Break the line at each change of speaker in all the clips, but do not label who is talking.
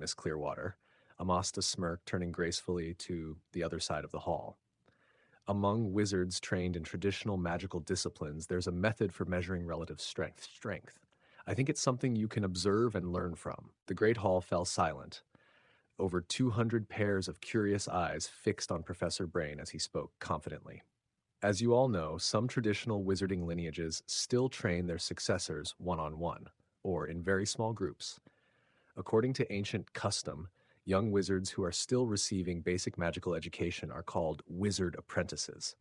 Miss Clearwater. Amasta smirked, turning gracefully to the other side of the hall. Among wizards trained in traditional magical disciplines, there's a method for measuring relative strength. I think it's something you can observe and learn from. The great hall fell silent. Over 200 pairs of curious eyes fixed on Professor Brain as he spoke confidently. As you all know, some traditional wizarding lineages still train their successors one-on-one, or in very small groups. According to ancient custom, young wizards who are still receiving basic magical education are called wizard apprentices.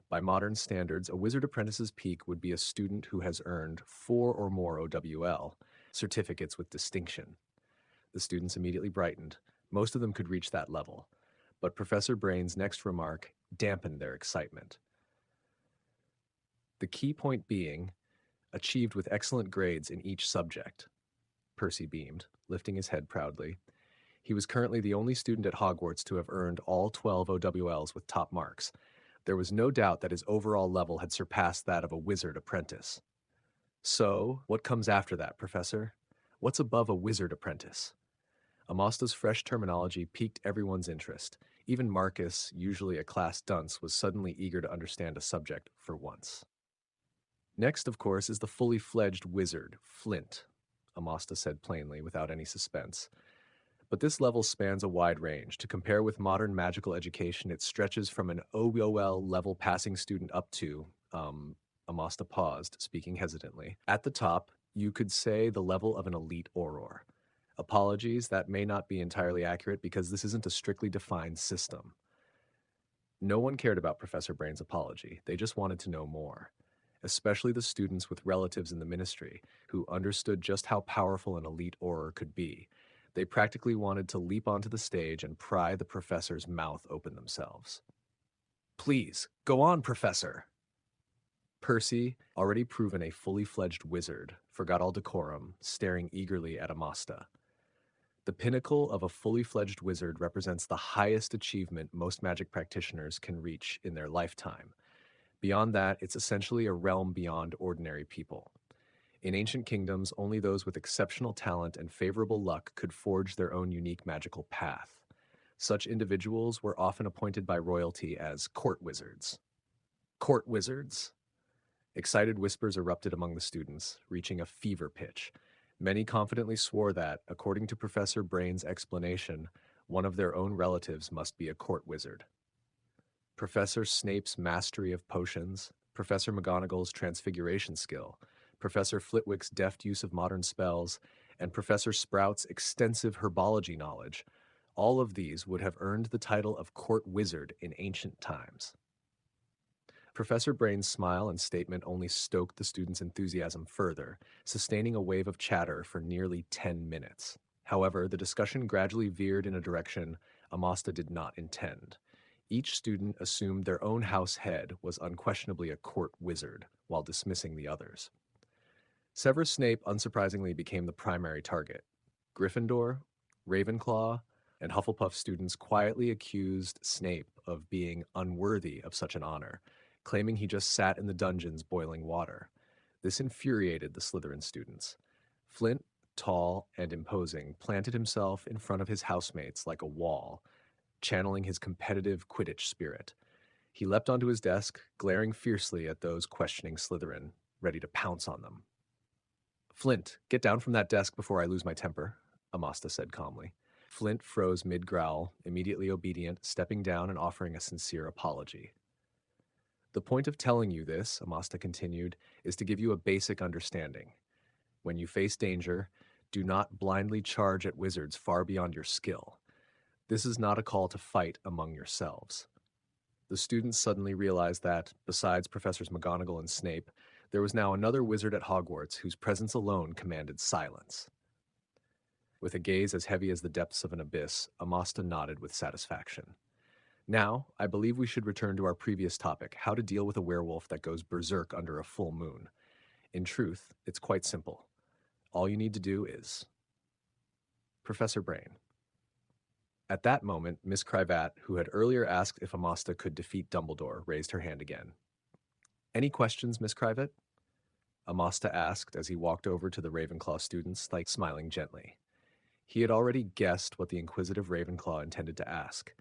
By modern standards, a wizard apprentice's peak would be a student who has earned 4 or more OWL, certificates with distinction. The students immediately brightened. Most of them could reach that level. But Professor Brain's next remark dampened their excitement. The key point being, achieved with excellent grades in each subject. Percy beamed, lifting his head proudly. He was currently the only student at Hogwarts to have earned all 12 OWLs with top marks. There was no doubt that his overall level had surpassed that of a wizard apprentice. So, what comes after that, Professor? What's above a wizard apprentice? Amasta's fresh terminology piqued everyone's interest. Even Marcus, usually a class dunce, was suddenly eager to understand a subject for once. Next, of course, is the fully fledged wizard, Flint, Amasta said plainly, without any suspense. But this level spans a wide range. To compare with modern magical education, it stretches from an OWL level passing student up to, Amasta paused, speaking hesitantly. At the top, you could say the level of an elite auror. Apologies, that may not be entirely accurate because this isn't a strictly defined system. No one cared about Professor Brain's apology. They just wanted to know more. Especially the students with relatives in the ministry, who understood just how powerful an elite auror could be. They practically wanted to leap onto the stage and pry the professor's mouth open themselves. Please, go on, Professor! Percy, already proven a fully fledged wizard, forgot all decorum, staring eagerly at Amasta. The pinnacle of a fully fledged wizard represents the highest achievement most magic practitioners can reach in their lifetime. Beyond that, it's essentially a realm beyond ordinary people. In ancient kingdoms, only those with exceptional talent and favorable luck could forge their own unique magical path. Such individuals were often appointed by royalty as court wizards. Court wizards? Excited whispers erupted among the students, reaching a fever pitch. Many confidently swore that, according to Professor Brain's explanation, one of their own relatives must be a court wizard. Professor Snape's mastery of potions, Professor McGonagall's transfiguration skill, Professor Flitwick's deft use of modern spells, and Professor Sprout's extensive herbology knowledge, all of these would have earned the title of court wizard in ancient times. Professor Brain's smile and statement only stoked the students' enthusiasm further, sustaining a wave of chatter for nearly 10 minutes. However, the discussion gradually veered in a direction Amasta did not intend. Each student assumed their own house head was unquestionably a court wizard, while dismissing the others. Severus Snape unsurprisingly became the primary target. Gryffindor, Ravenclaw, and Hufflepuff students quietly accused Snape of being unworthy of such an honor, claiming he just sat in the dungeons boiling water. This infuriated the Slytherin students. Flint, tall and imposing, planted himself in front of his housemates like a wall, channeling his competitive Quidditch spirit. He leapt onto his desk, glaring fiercely at those questioning Slytherin, ready to pounce on them. Flint, get down from that desk before I lose my temper, Amasta said calmly. Flint froze mid-growl, immediately obedient, stepping down and offering a sincere apology. The point of telling you this, Amasta continued, is to give you a basic understanding. When you face danger, do not blindly charge at wizards far beyond your skill. This is not a call to fight among yourselves. The students suddenly realized that, besides Professors McGonagall and Snape, there was now another wizard at Hogwarts whose presence alone commanded silence. With a gaze as heavy as the depths of an abyss, Amasta nodded with satisfaction. Now, I believe we should return to our previous topic, how to deal with a werewolf that goes berserk under a full moon. In truth, it's quite simple. All you need to do is... Professor Brain. At that moment, Miss Crivat, who had earlier asked if Amasta could defeat Dumbledore, raised her hand again. Any questions, Miss Crivat? Amasta asked as he walked over to the Ravenclaw students, smiling gently. He had already guessed what the inquisitive Ravenclaw intended to ask.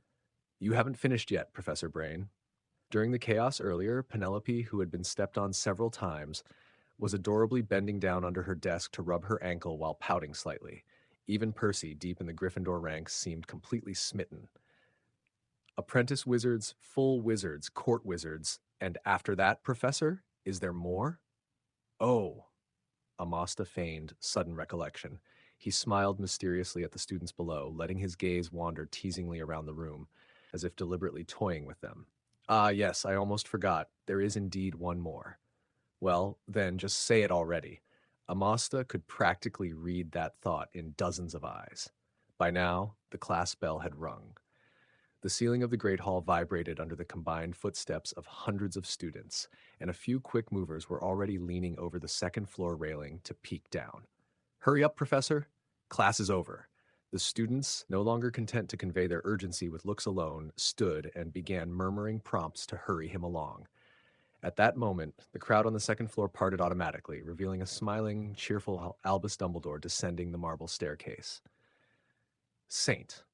You haven't finished yet, Professor Brain. During the chaos earlier, Penelope, who had been stepped on several times, was adorably bending down under her desk to rub her ankle while pouting slightly. Even Percy, deep in the Gryffindor ranks, seemed completely smitten. Apprentice wizards, full wizards, court wizards, and after that, Professor, is there more? Oh, Amasta feigned sudden recollection. He smiled mysteriously at the students below, letting his gaze wander teasingly around the room, as if deliberately toying with them. Ah, yes, I almost forgot. There is indeed one more. Well, then just say it already. Amasta could practically read that thought in dozens of eyes. By now, the class bell had rung. The ceiling of the Great Hall vibrated under the combined footsteps of hundreds of students, and a few quick movers were already leaning over the second floor railing to peek down. Hurry up, Professor! Class is over. The students, no longer content to convey their urgency with looks alone, stood and began murmuring prompts to hurry him along. At that moment, the crowd on the second floor parted automatically, revealing a smiling, cheerful Albus Dumbledore descending the marble staircase. Saint.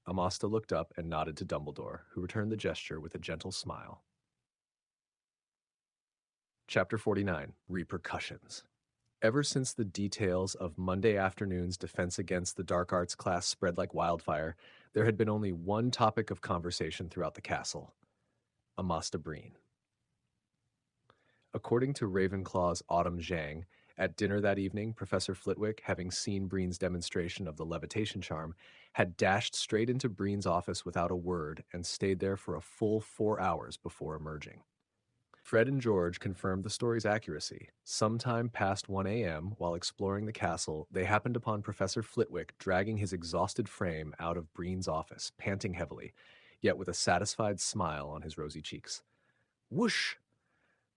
Amasta looked up and nodded to Dumbledore, who returned the gesture with a gentle smile. Chapter 49, Repercussions. Ever since the details of Monday afternoon's Defense Against the Dark Arts class spread like wildfire, there had been only one topic of conversation throughout the castle: Amostar Brain. According to Ravenclaw's Autumn Zhang, at dinner that evening, Professor Flitwick, having seen Breen's demonstration of the levitation charm, had dashed straight into Breen's office without a word and stayed there for a full 4 hours before emerging. Fred and George confirmed the story's accuracy. Sometime past 1 a.m., while exploring the castle, they happened upon Professor Flitwick dragging his exhausted frame out of Breen's office, panting heavily, yet with a satisfied smile on his rosy cheeks. Whoosh!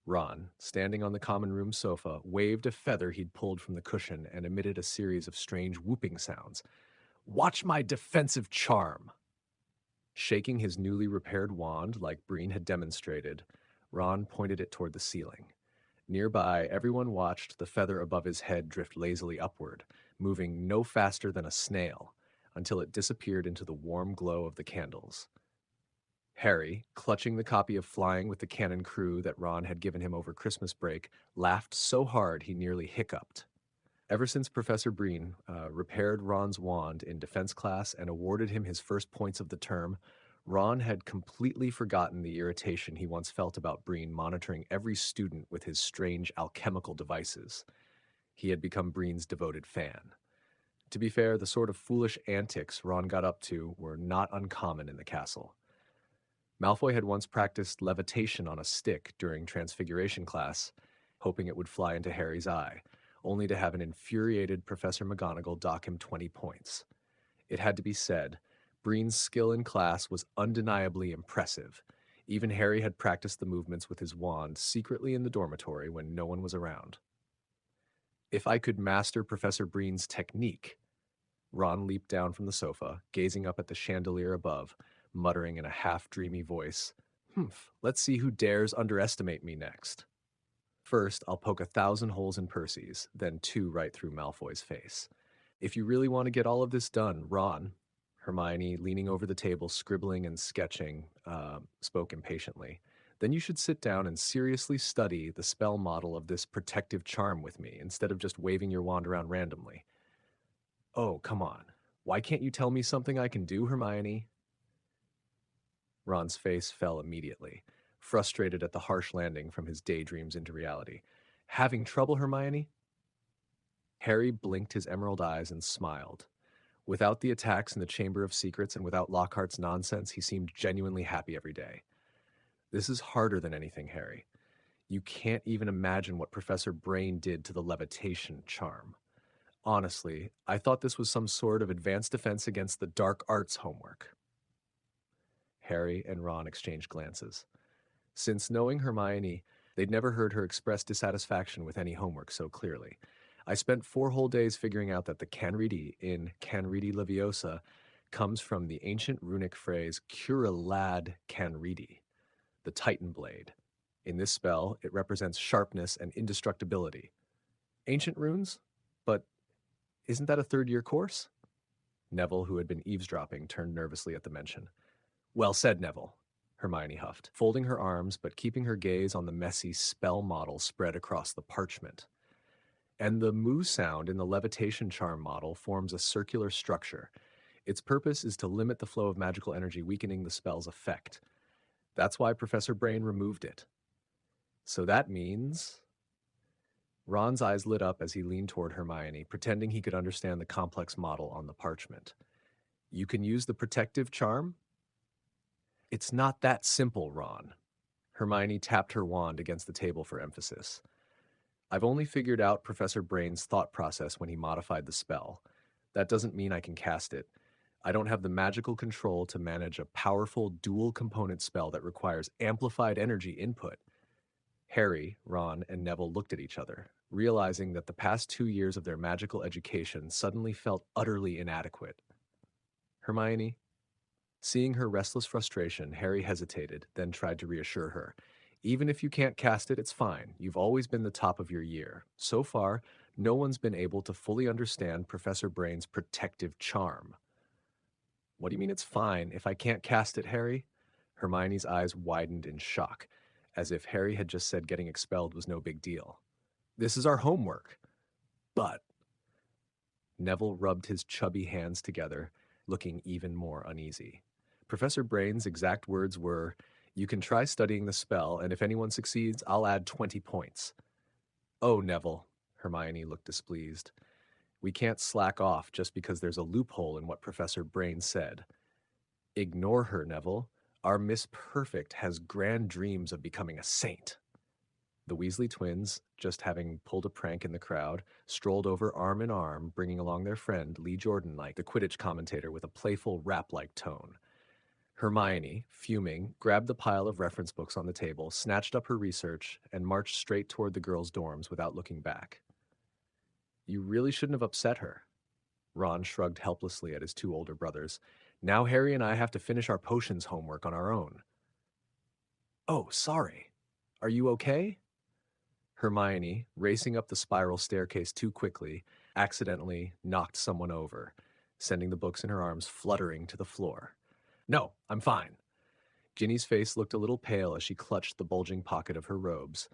Ron, standing on the common room sofa, waved a feather he'd pulled from the cushion and emitted a series of strange whooping sounds. Watch my defensive charm! Shaking his newly repaired wand like Breen had demonstrated, Ron pointed it toward the ceiling. Nearby, everyone watched the feather above his head drift lazily upward, moving no faster than a snail, until it disappeared into the warm glow of the candles. Harry, clutching the copy of Flying with the Cannon Crew that Ron had given him over Christmas break, laughed so hard he nearly hiccuped. Ever since Professor Breen repaired Ron's wand in defense class and awarded him his first points of the term, Ron had completely forgotten the irritation he once felt about Breen monitoring every student with his strange alchemical devices. He had become Breen's devoted fan. To be fair, the sort of foolish antics Ron got up to were not uncommon in the castle. Malfoy had once practiced levitation on a stick during Transfiguration class, hoping it would fly into Harry's eye, only to have an infuriated Professor McGonagall dock him 20 points. It had to be said, Breen's skill in class was undeniably impressive. Even Harry had practiced the movements with his wand secretly in the dormitory when no one was around. If I could master Professor Breen's technique, Ron leaped down from the sofa, gazing up at the chandelier above, muttering in a half-dreamy voice, let's see who dares underestimate me next. First, I'll poke 1,000 holes in Percy's, then 2 right through Malfoy's face. If you really want to get all of this done, Ron, Hermione, leaning over the table, scribbling and sketching, spoke impatiently, then you should sit down and seriously study the spell model of this protective charm with me, instead of just waving your wand around randomly. Oh, come on. Why can't you tell me something I can do, Hermione? Ron's face fell immediately, frustrated at the harsh landing from his daydreams into reality. Having trouble, Hermione? Harry blinked his emerald eyes and smiled. Without the attacks in the Chamber of Secrets and without Lockhart's nonsense, he seemed genuinely happy every day. This is harder than anything, Harry. You can't even imagine what Professor Brain did to the levitation charm. Honestly, I thought this was some sort of advanced defense against the dark arts homework. Harry and Ron exchanged glances. Since knowing Hermione, they'd never heard her express dissatisfaction with any homework so clearly. I spent 4 whole days figuring out that the Canridi in Canridi Leviosa comes from the ancient runic phrase Curalad Canridi, the Titan blade. In this spell, it represents sharpness and indestructibility. Ancient runes? But isn't that a 3rd-year course? Neville, who had been eavesdropping, turned nervously at the mention. Well said, Neville, Hermione huffed, folding her arms but keeping her gaze on the messy spell model spread across the parchment. And the moo sound in the levitation charm model forms a circular structure. Its purpose is to limit the flow of magical energy, weakening the spell's effect. That's why Professor Brain removed it. So that means... Ron's eyes lit up as he leaned toward Hermione, pretending he could understand the complex model on the parchment. You can use the protective charm? It's not that simple, Ron. Hermione tapped her wand against the table for emphasis. I've only figured out Professor Brain's thought process when he modified the spell. That doesn't mean I can cast it. I don't have the magical control to manage a powerful dual-component spell that requires amplified energy input. Harry, Ron, and Neville looked at each other, realizing that the past 2 years of their magical education suddenly felt utterly inadequate. Hermione? Seeing her restless frustration, Harry hesitated, then tried to reassure her. Even if you can't cast it, it's fine. You've always been the top of your year. So far, no one's been able to fully understand Professor Brain's protective charm. What do you mean it's fine if I can't cast it, Harry? Hermione's eyes widened in shock, as if Harry had just said getting expelled was no big deal. This is our homework. But... Neville rubbed his chubby hands together, looking even more uneasy. Professor Brain's exact words were, "You can try studying the spell, and if anyone succeeds, I'll add 20 points. Oh, Neville, Hermione looked displeased. We can't slack off just because there's a loophole in what Professor Brain said. Ignore her, Neville. Our Miss Perfect has grand dreams of becoming a saint. The Weasley twins, just having pulled a prank in the crowd, strolled over arm in arm, bringing along their friend Lee Jordan, like the Quidditch commentator with a playful rap-like tone. Hermione, fuming, grabbed the pile of reference books on the table, snatched up her research, and marched straight toward the girls' dorms without looking back. You really shouldn't have upset her. Ron shrugged helplessly at his two older brothers. Now Harry and I have to finish our potions homework on our own. Oh, sorry. Are you okay? Hermione, racing up the spiral staircase too quickly, accidentally knocked someone over, sending the books in her arms fluttering to the floor. No, I'm fine. Ginny's face looked a little pale as she clutched the bulging pocket of her robes.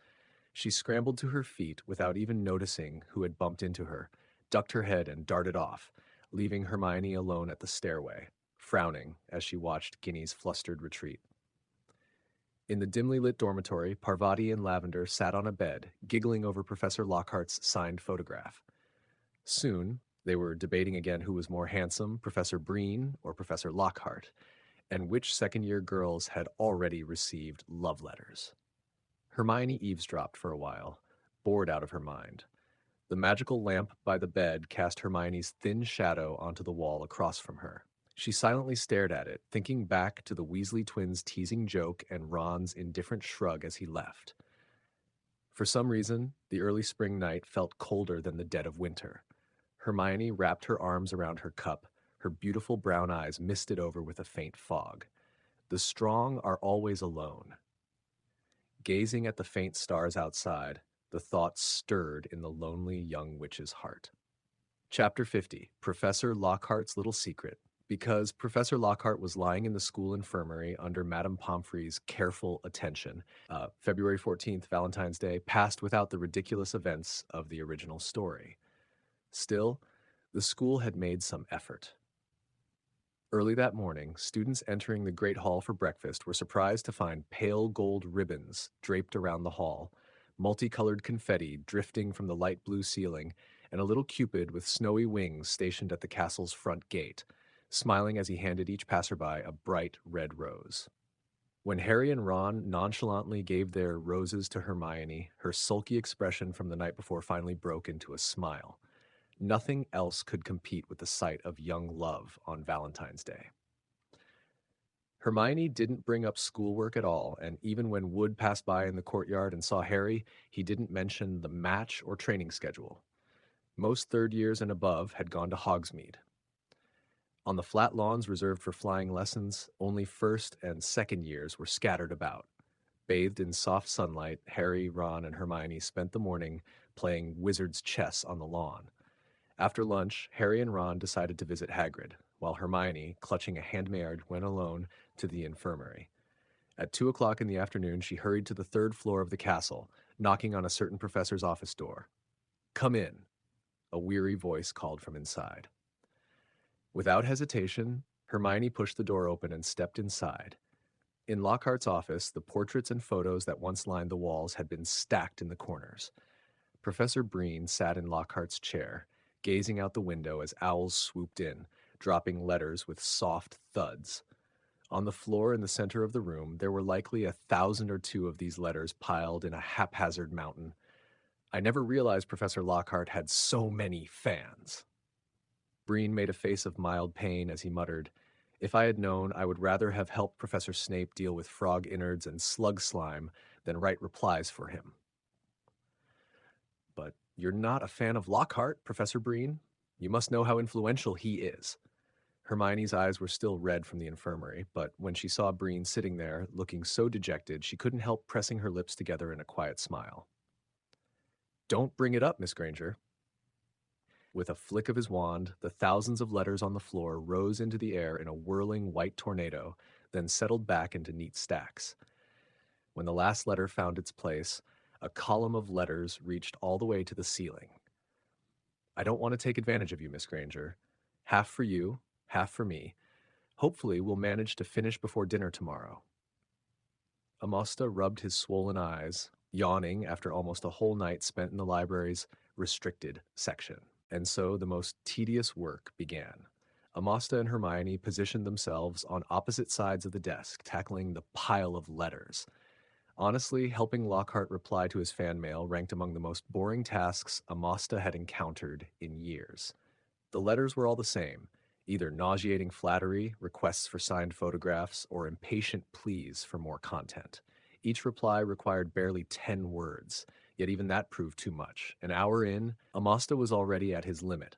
She scrambled to her feet without even noticing who had bumped into her, ducked her head and darted off, leaving Hermione alone at the stairway, frowning as she watched Ginny's flustered retreat. In the dimly lit dormitory, Parvati and Lavender sat on a bed, giggling over Professor Lockhart's signed photograph. Soon, they were debating again who was more handsome, Professor Breen or Professor Lockhart, and which second-year girls had already received love letters. Hermione eavesdropped for a while, bored out of her mind. The magical lamp by the bed cast Hermione's thin shadow onto the wall across from her. She silently stared at it, thinking back to the Weasley twins' teasing joke and Ron's indifferent shrug as he left. For some reason, the early spring night felt colder than the dead of winter. Hermione wrapped her arms around her cup, her beautiful brown eyes misted over with a faint fog. The strong are always alone. Gazing at the faint stars outside, the thought stirred in the lonely young witch's heart. Chapter 50, Professor Lockhart's Little Secret. Because Professor Lockhart was lying in the school infirmary under Madame Pomfrey's careful attention, February 14th, Valentine's Day, passed without the ridiculous events of the original story. Still, the school had made some effort. Early that morning, students entering the Great Hall for breakfast were surprised to find pale gold ribbons draped around the hall, multicolored confetti drifting from the light blue ceiling, and a little Cupid with snowy wings stationed at the castle's front gate, smiling as he handed each passerby a bright red rose. When Harry and Ron nonchalantly gave their roses to Hermione, her sulky expression from the night before finally broke into a smile. Nothing else could compete with the sight of young love on Valentine's Day. Hermione didn't bring up schoolwork at all, and even when Wood passed by in the courtyard and saw Harry, he didn't mention the match or training schedule. Most third years and above had gone to Hogsmeade. On the flat lawns reserved for flying lessons, only first and second years were scattered about. Bathed in soft sunlight, Harry, Ron, and Hermione spent the morning playing wizard's chess on the lawn. After lunch, Harry and Ron decided to visit Hagrid, while Hermione, clutching a handmaid, went alone to the infirmary. At 2 o'clock in the afternoon, she hurried to the third floor of the castle, knocking on a certain professor's office door. "Come in," a weary voice called from inside. Without hesitation, Hermione pushed the door open and stepped inside. In Lockhart's office, the portraits and photos that once lined the walls had been stacked in the corners. Professor Breen sat in Lockhart's chair, gazing out the window as owls swooped in, dropping letters with soft thuds. On the floor in the center of the room, there were likely 1,000 or two of these letters piled in a haphazard mountain. I never realized Professor Lockhart had so many fans. Breen made a face of mild pain as he muttered, "If I had known, I would rather have helped Professor Snape deal with frog innards and slug slime than write replies for him." "But you're not a fan of Lockhart, Professor Breen? You must know how influential he is." Hermione's eyes were still red from the infirmary, but when she saw Breen sitting there, looking so dejected, she couldn't help pressing her lips together in a quiet smile. "Don't bring it up, Miss Granger." With a flick of his wand, the thousands of letters on the floor rose into the air in a whirling white tornado, then settled back into neat stacks. When the last letter found its place, a column of letters reached all the way to the ceiling. "I don't want to take advantage of you, Miss Granger. Half for you, half for me. Hopefully, we'll manage to finish before dinner tomorrow." Amosta rubbed his swollen eyes, yawning after almost a whole night spent in the library's restricted section. And so the most tedious work began. Amosta and Hermione positioned themselves on opposite sides of the desk, tackling the pile of letters. Honestly, helping Lockhart reply to his fan mail ranked among the most boring tasks Amosta had encountered in years. The letters were all the same, either nauseating flattery, requests for signed photographs, or impatient pleas for more content. Each reply required barely 10 words, yet even that proved too much. An hour in, Amosta was already at his limit.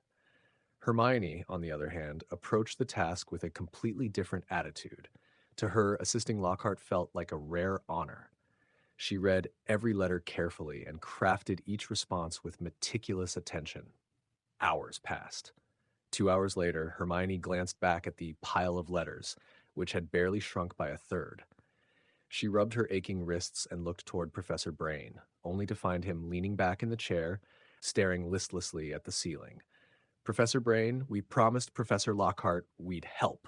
Hermione, on the other hand, approached the task with a completely different attitude. To her, assisting Lockhart felt like a rare honor. She read every letter carefully and crafted each response with meticulous attention. Hours passed. 2 hours later, Hermione glanced back at the pile of letters, which had barely shrunk by a third. She rubbed her aching wrists and looked toward Professor Brain, only to find him leaning back in the chair, staring listlessly at the ceiling. "Professor Brain, we promised Professor Lockhart we'd help."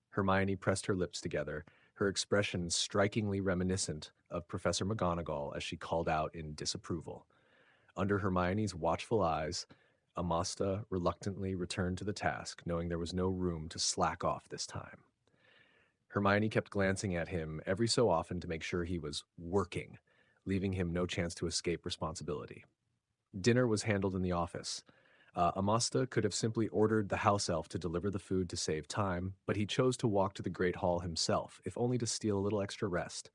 Hermione pressed her lips together, her expression strikingly reminiscent of Professor McGonagall as she called out in disapproval. Under Hermione's watchful eyes, Amosta reluctantly returned to the task, knowing there was no room to slack off this time. Hermione kept glancing at him every so often to make sure he was working, leaving him no chance to escape responsibility. Dinner was handled in the office. Amosta could have simply ordered the house elf to deliver the food to save time, but he chose to walk to the Great Hall himself, if only to steal a little extra rest.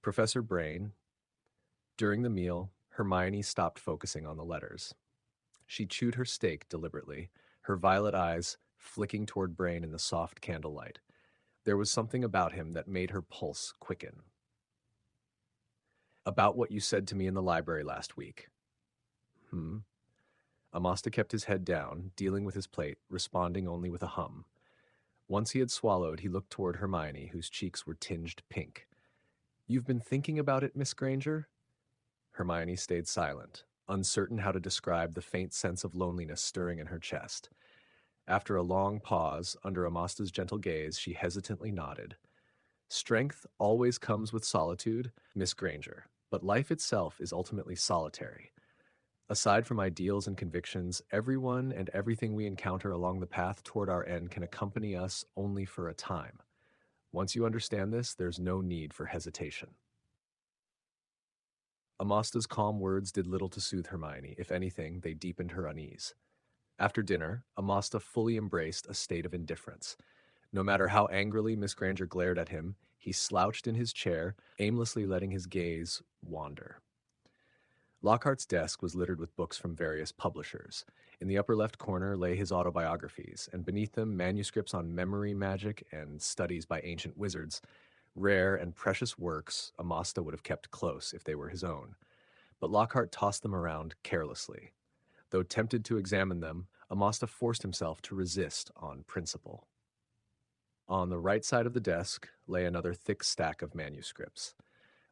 Professor Brain. During the meal, Hermione stopped focusing on the letters. She chewed her steak deliberately, her violet eyes flicking toward Brain in the soft candlelight. There was something about him that made her pulse quicken. "About what you said to me in the library last week." "Hmm?" Amosta kept his head down, dealing with his plate, responding only with a hum. Once he had swallowed, he looked toward Hermione, whose cheeks were tinged pink. "You've been thinking about it, Miss Granger?" Hermione stayed silent, uncertain how to describe the faint sense of loneliness stirring in her chest. After a long pause, under Amosta's gentle gaze, she hesitantly nodded. "Strength always comes with solitude, Miss Granger, but life itself is ultimately solitary. Aside from ideals and convictions, everyone and everything we encounter along the path toward our end can accompany us only for a time. Once you understand this, there's no need for hesitation." Amosta's calm words did little to soothe Hermione. If anything, they deepened her unease. After dinner, Amosta fully embraced a state of indifference. No matter how angrily Miss Granger glared at him, he slouched in his chair, aimlessly letting his gaze wander. Lockhart's desk was littered with books from various publishers. In the upper left corner lay his autobiographies, and beneath them manuscripts on memory magic and studies by ancient wizards, rare and precious works Amosta would have kept close if they were his own. But Lockhart tossed them around carelessly. Though tempted to examine them, Amosta forced himself to resist on principle. On the right side of the desk lay another thick stack of manuscripts.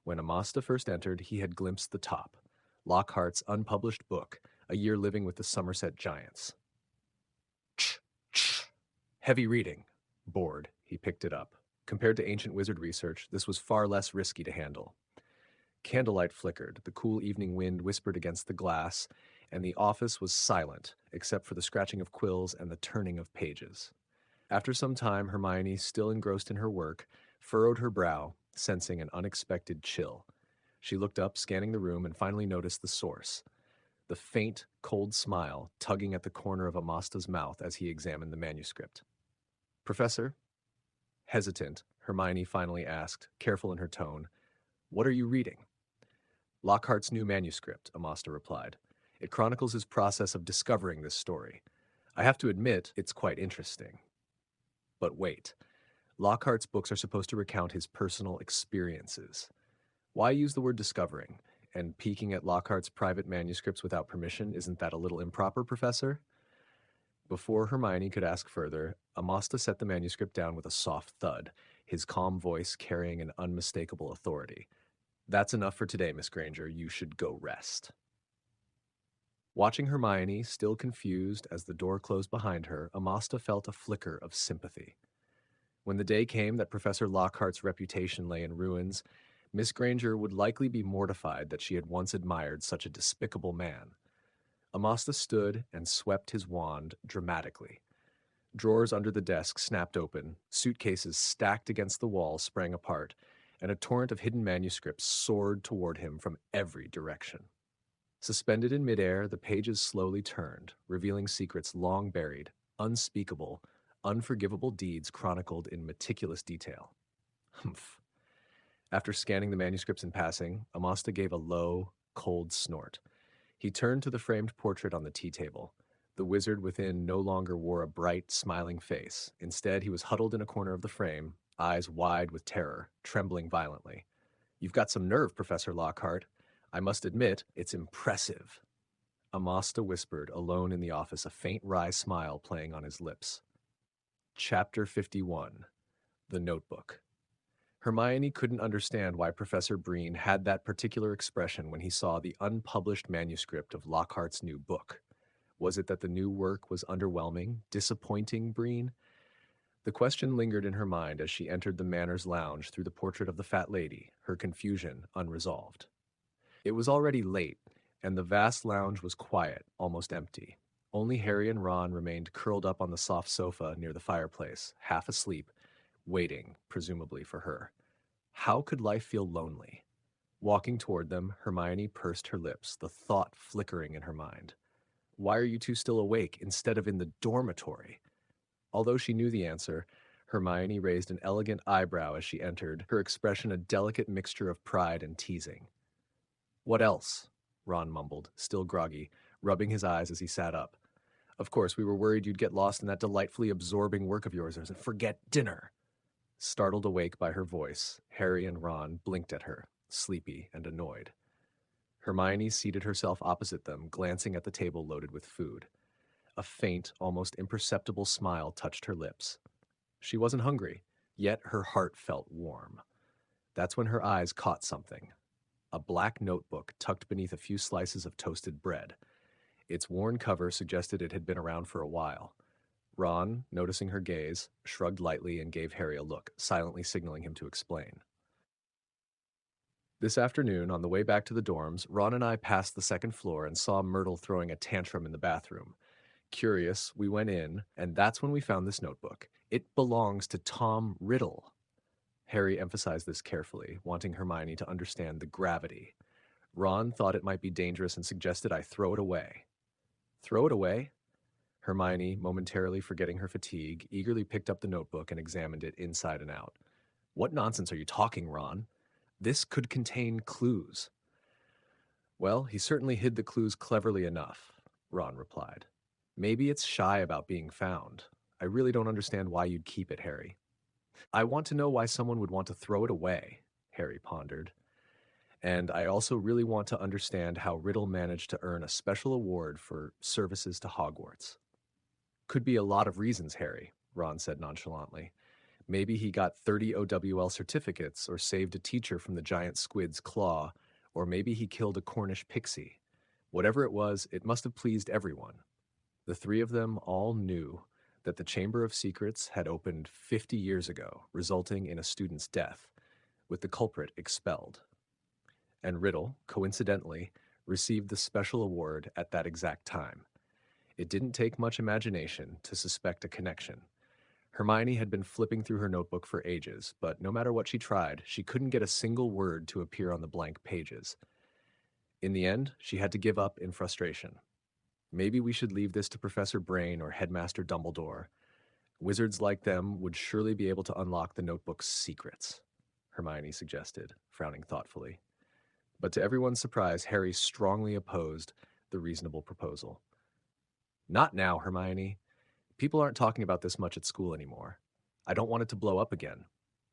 When Amasta first entered, he had glimpsed the top, Lockhart's unpublished book, A Year Living with the Somerset Giants. Ch, ch. Heavy reading. Bored, he picked it up. Compared to ancient wizard research, this was far less risky to handle. Candlelight flickered, the cool evening wind whispered against the glass, and the office was silent, except for the scratching of quills and the turning of pages. After some time, Hermione, still engrossed in her work, furrowed her brow, sensing an unexpected chill. She looked up, scanning the room, and finally noticed the source. The faint, cold smile tugging at the corner of Amasta's mouth as he examined the manuscript. Professor? Hesitant, Hermione finally asked, careful in her tone, "What are you reading?" Lockhart's new manuscript, Amasta replied. It chronicles his process of discovering this story. I have to admit, it's quite interesting. But wait, Lockhart's books are supposed to recount his personal experiences. Why use the word discovering? And peeking at Lockhart's private manuscripts without permission, isn't that a little improper, Professor? Before Hermione could ask further, Amasta set the manuscript down with a soft thud, his calm voice carrying an unmistakable authority. That's enough for today, Miss Granger. You should go rest. Watching Hermione, still confused as the door closed behind her, Amasta felt a flicker of sympathy. When the day came that Professor Lockhart's reputation lay in ruins, Miss Granger would likely be mortified that she had once admired such a despicable man. Amasta stood and swept his wand dramatically. Drawers under the desk snapped open, suitcases stacked against the wall sprang apart, and a torrent of hidden manuscripts soared toward him from every direction. Suspended in midair, the pages slowly turned, revealing secrets long buried, unspeakable, unforgivable deeds chronicled in meticulous detail. Humph. After scanning the manuscripts in passing, Amasta gave a low, cold snort. He turned to the framed portrait on the tea table. The wizard within no longer wore a bright, smiling face. Instead, he was huddled in a corner of the frame, eyes wide with terror, trembling violently. You've got some nerve, Professor Lockhart. I must admit, it's impressive. Amasta whispered, alone in the office, a faint wry smile playing on his lips. Chapter 51. The Notebook. Hermione couldn't understand why Professor Breen had that particular expression when he saw the unpublished manuscript of Lockhart's new book. Was it that the new work was underwhelming, disappointing Breen? The question lingered in her mind as she entered the Manor's lounge through the portrait of the fat lady, her confusion unresolved. It was already late, and the vast lounge was quiet, almost empty. Only Harry and Ron remained curled up on the soft sofa near the fireplace, half asleep, waiting, presumably for her. How could life feel lonely? Walking toward them, Hermione pursed her lips, the thought flickering in her mind. Why are you two still awake instead of in the dormitory? Although she knew the answer, Hermione raised an elegant eyebrow as she entered, her expression a delicate mixture of pride and teasing. What else? Ron mumbled, still groggy, rubbing his eyes as he sat up. Of course, we were worried you'd get lost in that delightfully absorbing work of yours and forget dinner. Startled awake by her voice, Harry and Ron blinked at her, sleepy and annoyed. Hermione seated herself opposite them, glancing at the table loaded with food. A faint, almost imperceptible smile touched her lips. She wasn't hungry, yet her heart felt warm. That's when her eyes caught something. A black notebook tucked beneath a few slices of toasted bread. Its worn cover suggested it had been around for a while. Ron, noticing her gaze, shrugged lightly and gave Harry a look, silently signaling him to explain. This afternoon, on the way back to the dorms, Ron and I passed the second floor and saw Myrtle throwing a tantrum in the bathroom. Curious, we went in, and that's when we found this notebook. It belongs to Tom Riddle. Harry emphasized this carefully, wanting Hermione to understand the gravity. Ron thought it might be dangerous and suggested I throw it away. Throw it away? Hermione, momentarily forgetting her fatigue, eagerly picked up the notebook and examined it inside and out. What nonsense are you talking, Ron? This could contain clues. Well, he certainly hid the clues cleverly enough, Ron replied. Maybe it's shy about being found. I really don't understand why you'd keep it, Harry. I want to know why someone would want to throw it away, Harry pondered. And I also really want to understand how Riddle managed to earn a special award for services to Hogwarts. Could be a lot of reasons, Harry, Ron said nonchalantly. Maybe he got 30 OWL certificates or saved a teacher from the giant squid's claw, or maybe he killed a Cornish pixie. Whatever it was, it must have pleased everyone. The three of them all knew that the Chamber of Secrets had opened 50 years ago, resulting in a student's death, with the culprit expelled. And Riddle, coincidentally, received the special award at that exact time. It didn't take much imagination to suspect a connection. Hermione had been flipping through her notebook for ages, but no matter what she tried, she couldn't get a single word to appear on the blank pages. In the end, she had to give up in frustration. Maybe we should leave this to Professor Brain or Headmaster Dumbledore. Wizards like them would surely be able to unlock the notebook's secrets, Hermione suggested, frowning thoughtfully. But to everyone's surprise, Harry strongly opposed the reasonable proposal. Not now, Hermione. People aren't talking about this much at school anymore. I don't want it to blow up again.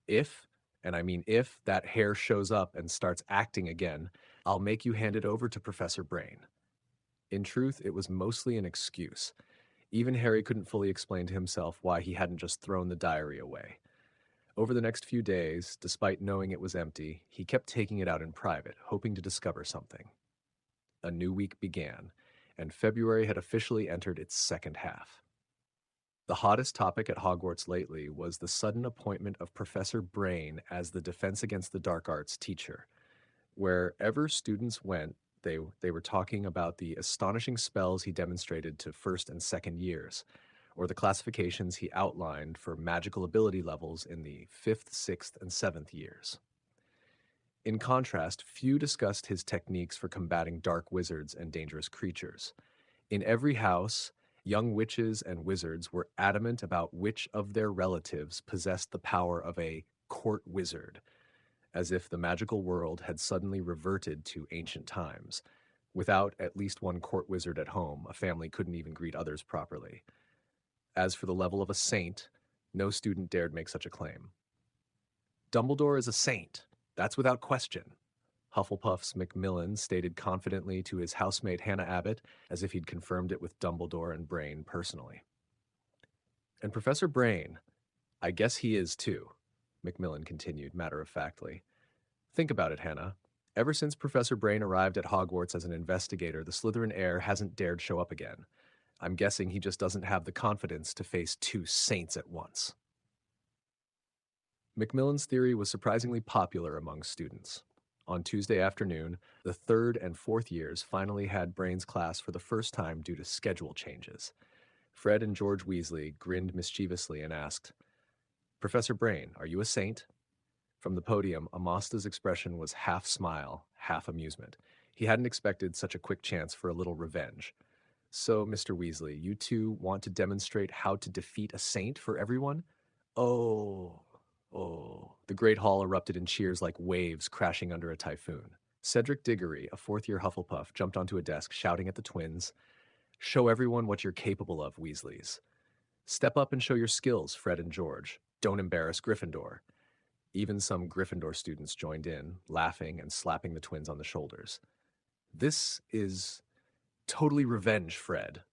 If, and I mean if, that hair shows up and starts acting again, I'll make you hand it over to Professor Brain. In truth, it was mostly an excuse. Even Harry couldn't fully explain to himself why he hadn't just thrown the diary away. Over the next few days, despite knowing it was empty, he kept taking it out in private, hoping to discover something. A new week began, and February had officially entered its second half. The hottest topic at Hogwarts lately was the sudden appointment of Professor Brain as the Defense Against the Dark Arts teacher. Wherever students went, they were talking about the astonishing spells he demonstrated to first and second years, or the classifications he outlined for magical ability levels in the 5th, 6th, and 7th years. In contrast, few discussed his techniques for combating dark wizards and dangerous creatures. In every house, young witches and wizards were adamant about which of their relatives possessed the power of a court wizard, as if the magical world had suddenly reverted to ancient times. Without at least one court wizard at home, a family couldn't even greet others properly. As for the level of a saint, no student dared make such a claim. Dumbledore is a saint, that's without question, Hufflepuff's Macmillan stated confidently to his housemate Hannah Abbott, as if he'd confirmed it with Dumbledore and Brain personally. And Professor Brain, I guess he is too, Macmillan continued matter-of-factly. Think about it, Hannah. Ever since Professor Brain arrived at Hogwarts as an investigator, the Slytherin heir hasn't dared show up again. I'm guessing he just doesn't have the confidence to face two saints at once. Macmillan's theory was surprisingly popular among students. On Tuesday afternoon, the 3rd and 4th years finally had Brain's class for the first time due to schedule changes. Fred and George Weasley grinned mischievously and asked, "Professor Brain, are you a saint?" From the podium, Amosta's expression was half smile, half amusement. He hadn't expected such a quick chance for a little revenge. "So, Mr. Weasley, you two want to demonstrate how to defeat a saint for everyone?" Oh. The great hall erupted in cheers like waves crashing under a typhoon. Cedric Diggory, a 4th-year Hufflepuff, jumped onto a desk, shouting at the twins, "Show everyone what you're capable of, Weasleys. Step up and show your skills, Fred and George. Don't embarrass Gryffindor." Even some Gryffindor students joined in, laughing and slapping the twins on the shoulders. "This is totally revenge, Fred."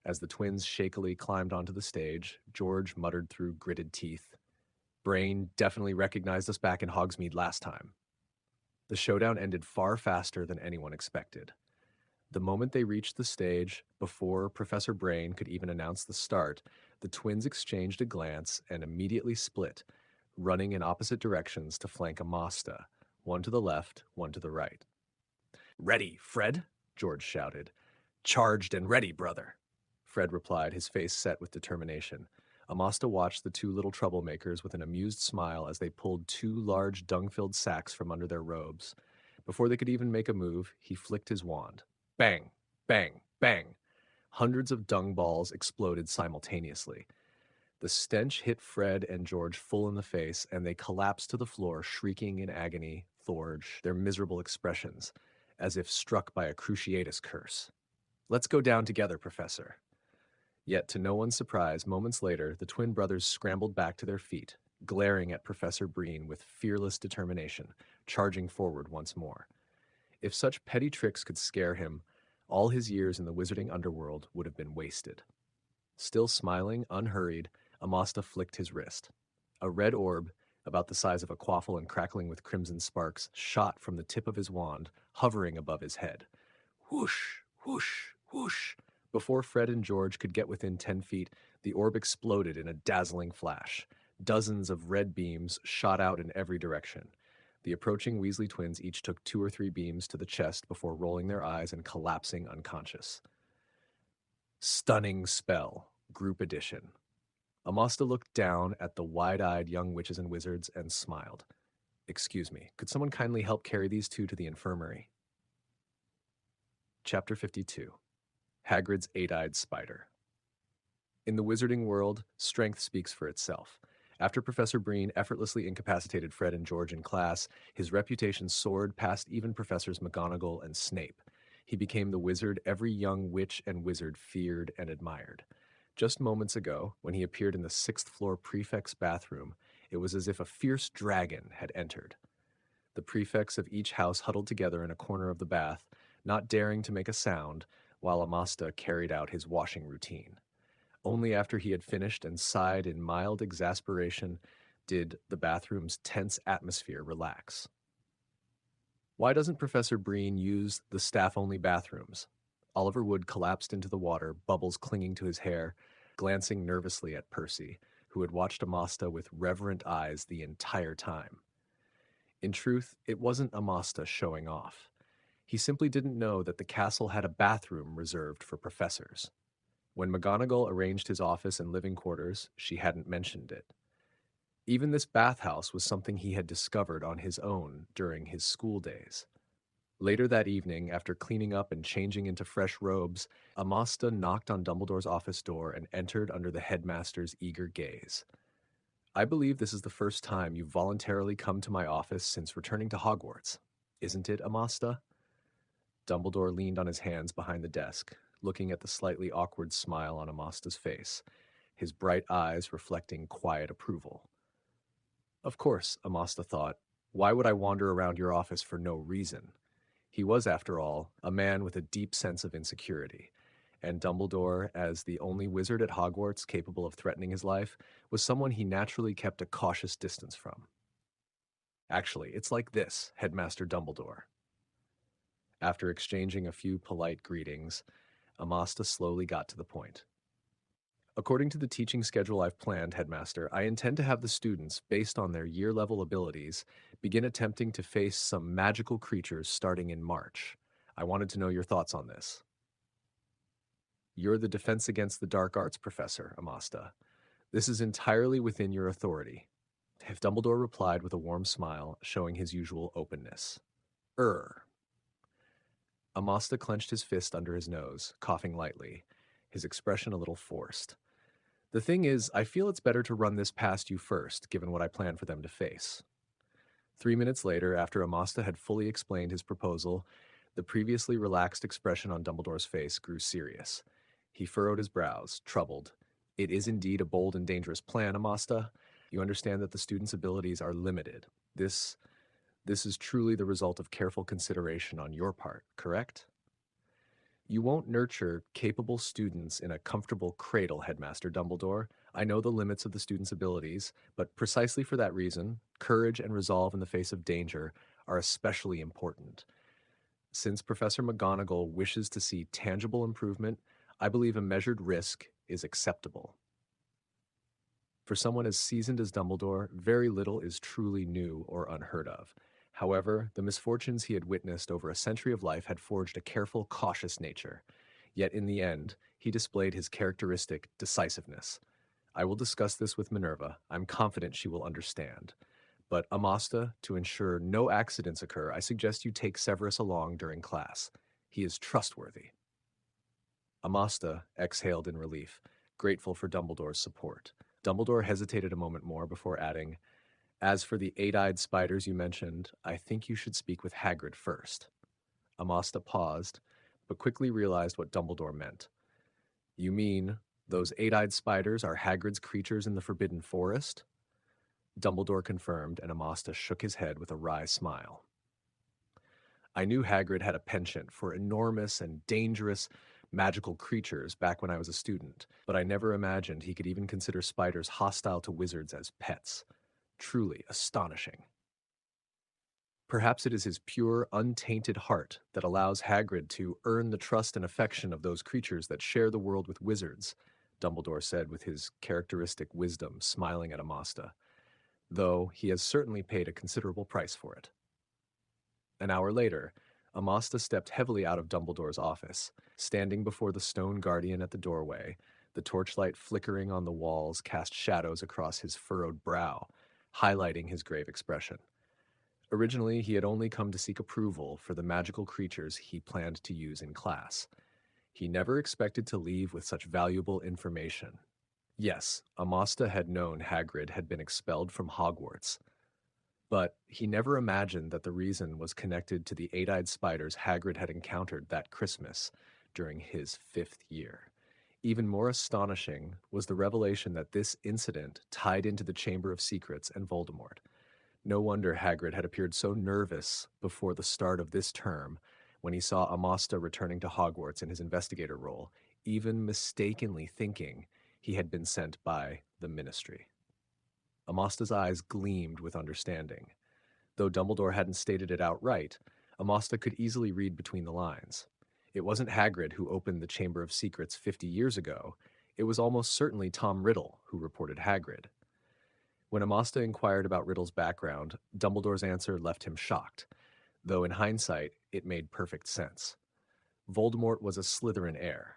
As the twins shakily climbed onto the stage, George muttered through gritted teeth, "Brain definitely recognized us back in Hogsmeade last time." The showdown ended far faster than anyone expected. The moment they reached the stage, before Professor Brain could even announce the start, the twins exchanged a glance and immediately split, running in opposite directions to flank Amosta, one to the left, one to the right. "Ready, Fred?" George shouted. "Charged and ready, brother," Fred replied, his face set with determination. Amosta watched the two little troublemakers with an amused smile as they pulled 2 large dung-filled sacks from under their robes. Before they could even make a move, he flicked his wand. Bang! Bang! Bang! Hundreds of dung balls exploded simultaneously. The stench hit Fred and George full in the face, and they collapsed to the floor, shrieking in agony, Thorge, their miserable expressions, as if struck by a cruciatus curse. "Let's go down together, Professor." Yet, to no one's surprise, moments later, the twin brothers scrambled back to their feet, glaring at Professor Breen with fearless determination, charging forward once more. If such petty tricks could scare him, all his years in the wizarding underworld would have been wasted. Still smiling, unhurried, Amosta flicked his wrist. A red orb, about the size of a quaffle and crackling with crimson sparks, shot from the tip of his wand, hovering above his head. Whoosh, whoosh, whoosh. Before Fred and George could get within 10 feet, the orb exploded in a dazzling flash. Dozens of red beams shot out in every direction. The approaching Weasley twins each took 2 or 3 beams to the chest before rolling their eyes and collapsing unconscious. Stunning spell, group edition. Amasta looked down at the wide-eyed young witches and wizards and smiled. Excuse me, could someone kindly help carry these two to the infirmary? Chapter 52. Hagrid's Eight-Eyed Spider. In the wizarding world, strength speaks for itself. After Professor Breen effortlessly incapacitated Fred and George in class, his reputation soared past even Professors McGonagall and Snape. He became the wizard every young witch and wizard feared and admired. Just moments ago, when he appeared in the sixth-floor prefect's bathroom, it was as if a fierce dragon had entered. The prefects of each house huddled together in a corner of the bath, not daring to make a sound, while Amasta carried out his washing routine. Only after he had finished and sighed in mild exasperation did the bathroom's tense atmosphere relax. Why doesn't Professor Breen use the staff-only bathrooms? Oliver Wood collapsed into the water, bubbles clinging to his hair, glancing nervously at Percy, who had watched Amasta with reverent eyes the entire time. In truth, it wasn't Amasta showing off. He simply didn't know that the castle had a bathroom reserved for professors. When McGonagall arranged his office and living quarters, she hadn't mentioned it. Even this bathhouse was something he had discovered on his own during his school days. Later that evening, after cleaning up and changing into fresh robes, Amasta knocked on Dumbledore's office door and entered under the headmaster's eager gaze. I believe this is the first time you've voluntarily come to my office since returning to Hogwarts. Isn't it, Amasta? Dumbledore leaned on his hands behind the desk, looking at the slightly awkward smile on Amasta's face, his bright eyes reflecting quiet approval. Of course, Amasta thought. Why would I wander around your office for no reason? He was, after all, a man with a deep sense of insecurity, and Dumbledore, as the only wizard at Hogwarts capable of threatening his life, was someone he naturally kept a cautious distance from. Actually, it's like this, Headmaster Dumbledore. After exchanging a few polite greetings, Amasta slowly got to the point. According to the teaching schedule I've planned, Headmaster, I intend to have the students, based on their year-level abilities, begin attempting to face some magical creatures starting in March. I wanted to know your thoughts on this. You're the Defense Against the Dark Arts professor, Amasta. This is entirely within your authority. Dumbledore replied with a warm smile, showing his usual openness. Amasta clenched his fist under his nose, coughing lightly, his expression a little forced. The thing is, I feel it's better to run this past you first, given what I plan for them to face. 3 minutes later, after Amasta had fully explained his proposal, the previously relaxed expression on Dumbledore's face grew serious. He furrowed his brows, troubled. It is indeed a bold and dangerous plan, Amasta. You understand that the students' abilities are limited. This is truly the result of careful consideration on your part, correct? You won't nurture capable students in a comfortable cradle, Headmaster Dumbledore. I know the limits of the students' abilities, but precisely for that reason, courage and resolve in the face of danger are especially important. Since Professor McGonagall wishes to see tangible improvement, I believe a measured risk is acceptable. For someone as seasoned as Dumbledore, very little is truly new or unheard of. However, the misfortunes he had witnessed over a century of life had forged a careful, cautious nature. Yet in the end, he displayed his characteristic decisiveness. I will discuss this with Minerva. I'm confident she will understand. But Amasta, to ensure no accidents occur, I suggest you take Severus along during class. He is trustworthy. Amasta exhaled in relief, grateful for Dumbledore's support. Dumbledore hesitated a moment more before adding, as for the eight-eyed spiders you mentioned, I think you should speak with Hagrid first. Amasta paused, but quickly realized what Dumbledore meant. You mean those eight-eyed spiders are Hagrid's creatures in the Forbidden Forest? Dumbledore confirmed, and Amasta shook his head with a wry smile. I knew Hagrid had a penchant for enormous and dangerous magical creatures back when I was a student, but I never imagined he could even consider spiders hostile to wizards as pets. Truly astonishing. Perhaps it is his pure, untainted heart that allows Hagrid to earn the trust and affection of those creatures that share the world with wizards, Dumbledore said with his characteristic wisdom, smiling at Amasta, though he has certainly paid a considerable price for it. An hour later, Amasta stepped heavily out of Dumbledore's office, standing before the stone guardian at the doorway. The torchlight flickering on the walls cast shadows across his furrowed brow, highlighting his grave expression. Originally, he had only come to seek approval for the magical creatures he planned to use in class. He never expected to leave with such valuable information. Yes, Amasta had known Hagrid had been expelled from Hogwarts, but he never imagined that the reason was connected to the eight-eyed spiders Hagrid had encountered that Christmas during his 5th year. Even more astonishing was the revelation that this incident tied into the Chamber of Secrets and Voldemort. No wonder Hagrid had appeared so nervous before the start of this term when he saw Amasta returning to Hogwarts in his investigator role, even mistakenly thinking he had been sent by the Ministry. Amasta's eyes gleamed with understanding. Though Dumbledore hadn't stated it outright, Amasta could easily read between the lines. It wasn't Hagrid who opened the Chamber of Secrets 50 years ago. It was almost certainly Tom Riddle who reported Hagrid. When Amasta inquired about Riddle's background, Dumbledore's answer left him shocked, though in hindsight, it made perfect sense. Voldemort was a Slytherin heir,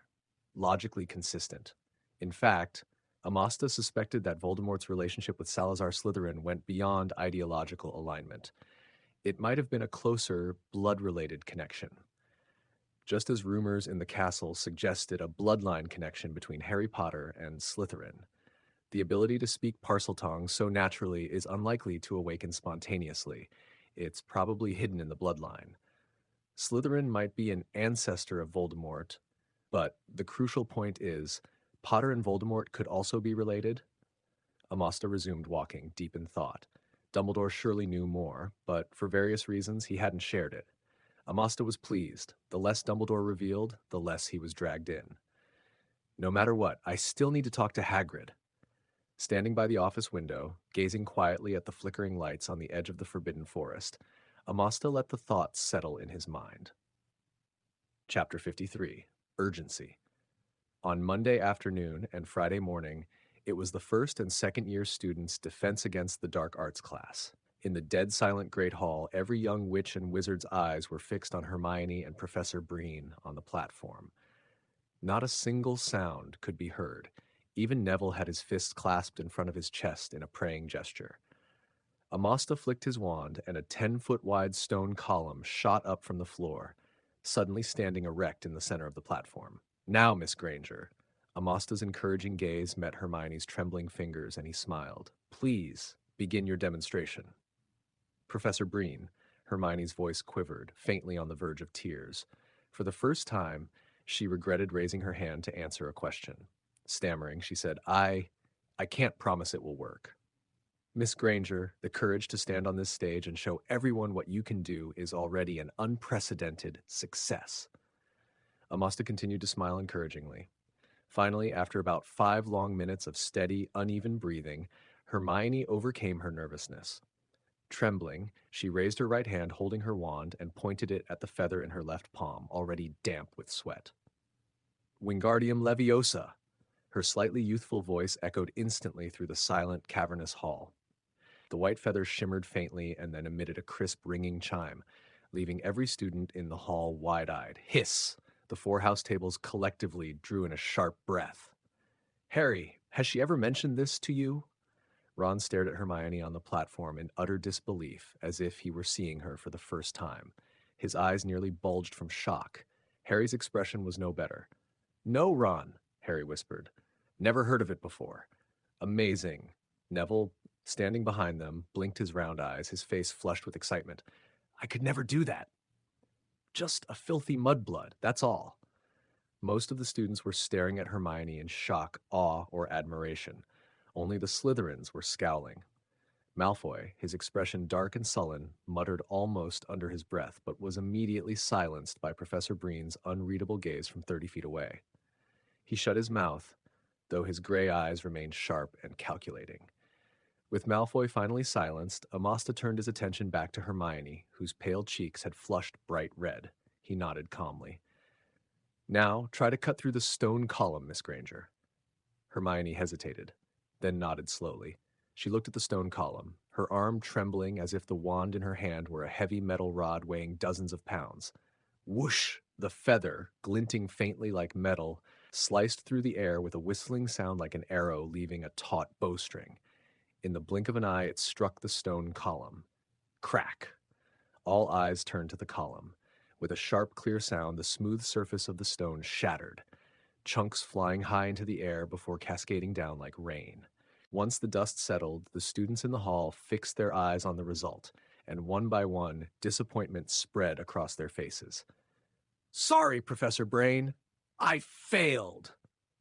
logically consistent. In fact, Amasta suspected that Voldemort's relationship with Salazar Slytherin went beyond ideological alignment. It might have been a closer, blood-related connection. Just as rumors in the castle suggested a bloodline connection between Harry Potter and Slytherin, the ability to speak Parseltongue so naturally is unlikely to awaken spontaneously. It's probably hidden in the bloodline. Slytherin might be an ancestor of Voldemort, but the crucial point is, Potter and Voldemort could also be related? Amasta resumed walking, deep in thought. Dumbledore surely knew more, but for various reasons he hadn't shared it. Amasta was pleased. The less Dumbledore revealed, the less he was dragged in. No matter what, I still need to talk to Hagrid. Standing by the office window, gazing quietly at the flickering lights on the edge of the Forbidden Forest, Amasta let the thoughts settle in his mind. Chapter 53. Urgency. On Monday afternoon and Friday morning, it was the first and second year students' Defense Against the Dark Arts class. In the dead silent Great Hall, every young witch and wizard's eyes were fixed on Hermione and Professor Breen on the platform. Not a single sound could be heard. Even Neville had his fists clasped in front of his chest in a praying gesture. Amasta flicked his wand, and a 10-foot-wide stone column shot up from the floor, suddenly standing erect in the center of the platform. Now, Miss Granger. Amasta's encouraging gaze met Hermione's trembling fingers, and he smiled. Please, begin your demonstration. Professor Breen, Hermione's voice quivered, faintly on the verge of tears. For the first time, she regretted raising her hand to answer a question. Stammering, she said, I can't promise it will work. Miss Granger, the courage to stand on this stage and show everyone what you can do is already an unprecedented success. Amasta continued to smile encouragingly. Finally, after about 5 long minutes of steady, uneven breathing, Hermione overcame her nervousness. Trembling, she raised her right hand holding her wand and pointed it at the feather in her left palm, already damp with sweat. Wingardium Leviosa! Her slightly youthful voice echoed instantly through the silent, cavernous hall. The white feather shimmered faintly and then emitted a crisp, ringing chime, leaving every student in the hall wide-eyed. Hiss! The 4 house tables collectively drew in a sharp breath. Harry, has she ever mentioned this to you? Ron stared at Hermione on the platform in utter disbelief, as if he were seeing her for the first time. His eyes nearly bulged from shock. Harry's expression was no better. No, Ron, Harry whispered. Never heard of it before. Amazing. Neville, standing behind them, blinked his round eyes, his face flushed with excitement. I could never do that. Just a filthy mudblood, that's all. Most of the students were staring at Hermione in shock, awe, or admiration. Only the Slytherins were scowling. Malfoy, his expression dark and sullen, muttered almost under his breath, but was immediately silenced by Professor Breen's unreadable gaze from 30 feet away. He shut his mouth, though his gray eyes remained sharp and calculating. With Malfoy finally silenced, Amasta turned his attention back to Hermione, whose pale cheeks had flushed bright red. He nodded calmly. Now, try to cut through the stone column, Miss Granger. Hermione hesitated, then nodded slowly. She looked at the stone column, her arm trembling as if the wand in her hand were a heavy metal rod weighing dozens of pounds. Whoosh! The feather, glinting faintly like metal, sliced through the air with a whistling sound like an arrow leaving a taut bowstring. In the blink of an eye, it struck the stone column. Crack! All eyes turned to the column. With a sharp, clear sound, the smooth surface of the stone shattered, chunks flying high into the air before cascading down like rain. Once the dust settled, the students in the hall fixed their eyes on the result, and one by one, disappointment spread across their faces. Sorry, Professor Brain. I failed.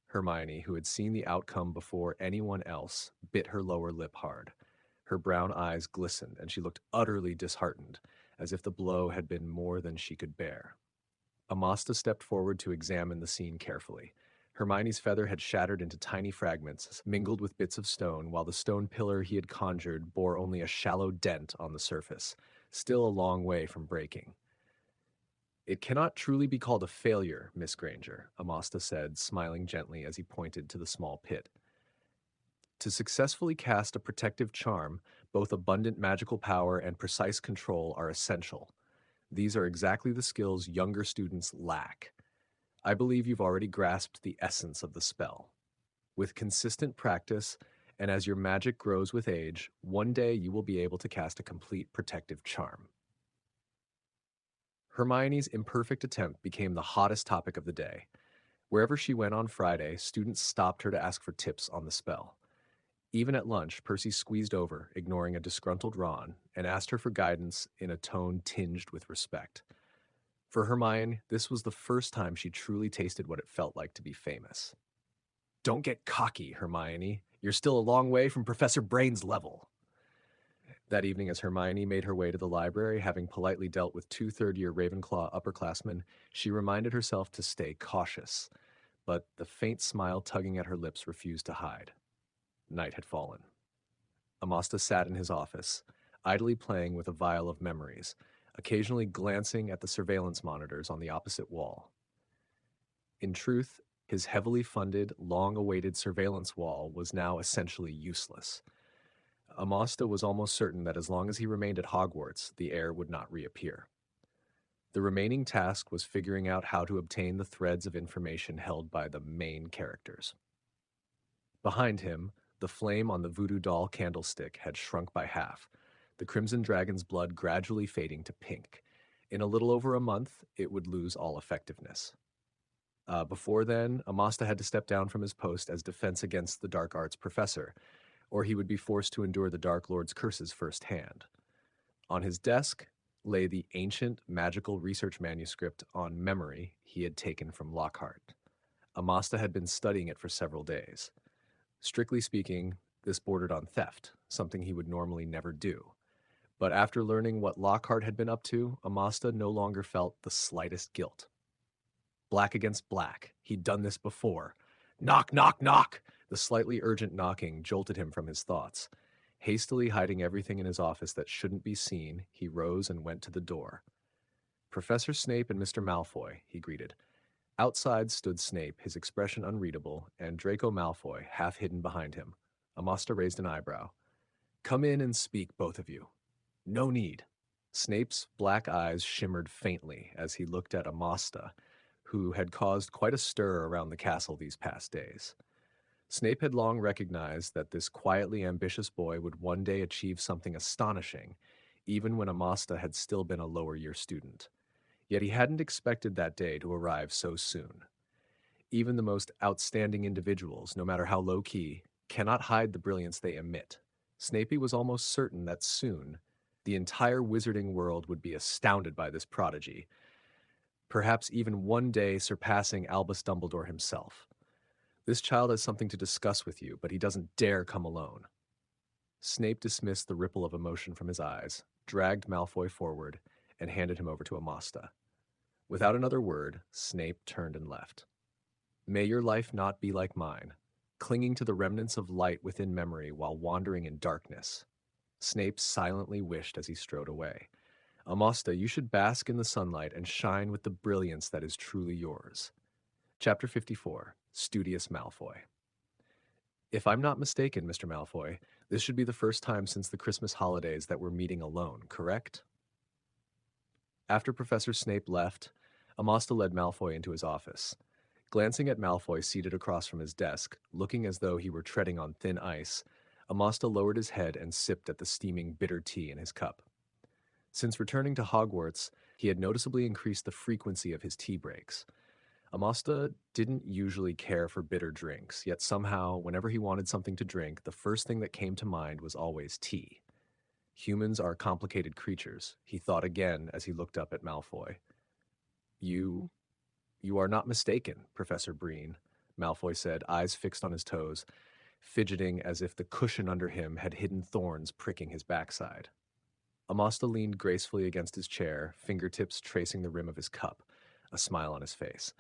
Hermione, who had seen the outcome before anyone else, bit her lower lip hard. Her brown eyes glistened, and she looked utterly disheartened, as if the blow had been more than she could bear. Amasta stepped forward to examine the scene carefully. Hermione's feather had shattered into tiny fragments, mingled with bits of stone, while the stone pillar he had conjured bore only a shallow dent on the surface, still a long way from breaking. It cannot truly be called a failure, Miss Granger, Amasta said, smiling gently as he pointed to the small pit. To successfully cast a protective charm, both abundant magical power and precise control are essential. These are exactly the skills younger students lack. I believe you've already grasped the essence of the spell. With consistent practice, and as your magic grows with age, one day you will be able to cast a complete protective charm. Hermione's imperfect attempt became the hottest topic of the day. Wherever she went on Friday, students stopped her to ask for tips on the spell. Even at lunch, Percy squeezed over, ignoring a disgruntled Ron, and asked her for guidance in a tone tinged with respect. For Hermione, this was the first time she truly tasted what it felt like to be famous. Don't get cocky, Hermione. You're still a long way from Professor Brain's level. That evening, as Hermione made her way to the library, having politely dealt with two third-year Ravenclaw upperclassmen, she reminded herself to stay cautious. But the faint smile tugging at her lips refused to hide. Night had fallen. Amasta sat in his office, idly playing with a vial of memories, occasionally glancing at the surveillance monitors on the opposite wall. In truth, his heavily funded, long-awaited surveillance wall was now essentially useless. Amasta was almost certain that as long as he remained at Hogwarts, the heir would not reappear. The remaining task was figuring out how to obtain the threads of information held by the main characters. Behind him, the flame on the voodoo doll candlestick had shrunk by half, the Crimson Dragon's blood gradually fading to pink. In a little over a month, it would lose all effectiveness. Before then, Amasta had to step down from his post as defense against the dark arts professor, or he would be forced to endure the Dark Lord's curses firsthand. On his desk lay the ancient magical research manuscript on memory he had taken from Lockhart. Amasta had been studying it for several days. Strictly speaking, this bordered on theft, something he would normally never do. But after learning what Lockhart had been up to, Amasta no longer felt the slightest guilt. Black against black. He'd done this before. Knock, knock, knock! The slightly urgent knocking jolted him from his thoughts. Hastily hiding everything in his office that shouldn't be seen, he rose and went to the door. Professor Snape and Mr. Malfoy, he greeted. Outside stood Snape, his expression unreadable, and Draco Malfoy, half hidden behind him. Amasta raised an eyebrow. Come in and speak, both of you. No need. Snape's black eyes shimmered faintly as he looked at Amasta, who had caused quite a stir around the castle these past days. Snape had long recognized that this quietly ambitious boy would one day achieve something astonishing, even when Amasta had still been a lower-year student. Yet he hadn't expected that day to arrive so soon. Even the most outstanding individuals, no matter how low-key, cannot hide the brilliance they emit. Snapey was almost certain that soon, the entire wizarding world would be astounded by this prodigy, perhaps even one day surpassing Albus Dumbledore himself. This child has something to discuss with you, but he doesn't dare come alone. Snape dismissed the ripple of emotion from his eyes, dragged Malfoy forward, and handed him over to Amasta. Without another word, Snape turned and left. May your life not be like mine, clinging to the remnants of light within memory while wandering in darkness. Snape silently wished as he strode away. Amasta, you should bask in the sunlight and shine with the brilliance that is truly yours. Chapter 54, Studious Malfoy. If I'm not mistaken, Mr. Malfoy, this should be the first time since the Christmas holidays that we're meeting alone, correct? After Professor Snape left, Amasta led Malfoy into his office. Glancing at Malfoy seated across from his desk, looking as though he were treading on thin ice, Amasta lowered his head and sipped at the steaming bitter tea in his cup. Since returning to Hogwarts, he had noticeably increased the frequency of his tea breaks. Amasta didn't usually care for bitter drinks, yet somehow, whenever he wanted something to drink, the first thing that came to mind was always tea. Humans are complicated creatures, he thought again as he looked up at Malfoy. You are not mistaken, Professor Breen, Malfoy said, eyes fixed on his toes, fidgeting as if the cushion under him had hidden thorns pricking his backside. Amasta leaned gracefully against his chair, fingertips tracing the rim of his cup, a smile on his face.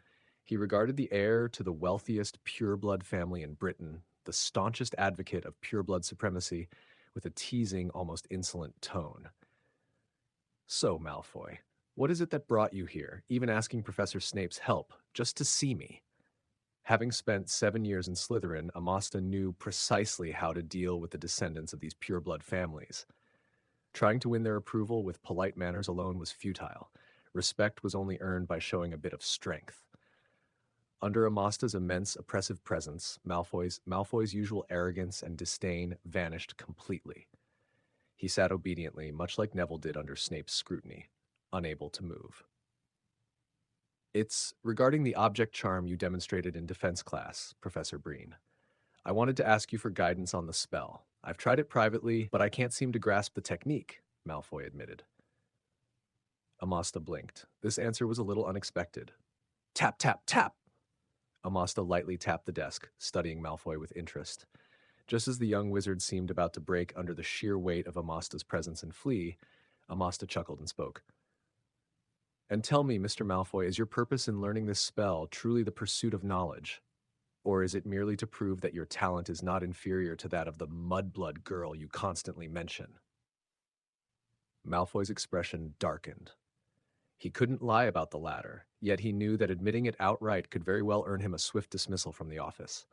He regarded the heir to the wealthiest pureblood family in Britain, the staunchest advocate of pureblood supremacy, with a teasing, almost insolent tone. So, Malfoy, what is it that brought you here, even asking Professor Snape's help, just to see me? Having spent 7 years in Slytherin, Amasta knew precisely how to deal with the descendants of these pureblood families. Trying to win their approval with polite manners alone was futile. Respect was only earned by showing a bit of strength. Under Amasta's immense oppressive presence, Malfoy's usual arrogance and disdain vanished completely. He sat obediently, much like Neville did under Snape's scrutiny, unable to move. It's regarding the object charm you demonstrated in defense class, Professor Breen. I wanted to ask you for guidance on the spell. I've tried it privately, but I can't seem to grasp the technique, Malfoy admitted. Amasta blinked. This answer was a little unexpected. Tap, tap, tap! Amasta lightly tapped the desk, studying Malfoy with interest. Just as the young wizard seemed about to break under the sheer weight of Amasta's presence and flee, Amasta chuckled and spoke. And tell me, Mr. Malfoy, is your purpose in learning this spell truly the pursuit of knowledge? Or is it merely to prove that your talent is not inferior to that of the mudblood girl you constantly mention? Malfoy's expression darkened. He couldn't lie about the latter, yet he knew that admitting it outright could very well earn him a swift dismissal from the office.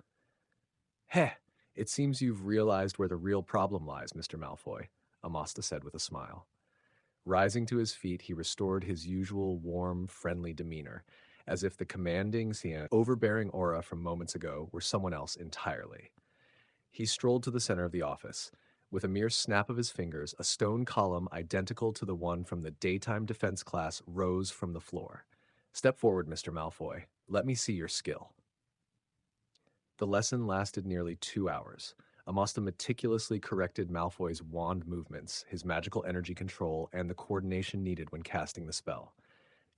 Heh, it seems you've realized where the real problem lies, Mr. Malfoy, Amasta said with a smile. Rising to his feet, he restored his usual warm, friendly demeanor, as if the commanding, overbearing aura from moments ago were someone else entirely. He strolled to the center of the office. With a mere snap of his fingers, a stone column identical to the one from the daytime defense class rose from the floor. Step forward, Mr. Malfoy. Let me see your skill. The lesson lasted nearly 2 hours. Amasta meticulously corrected Malfoy's wand movements, his magical energy control, and the coordination needed when casting the spell.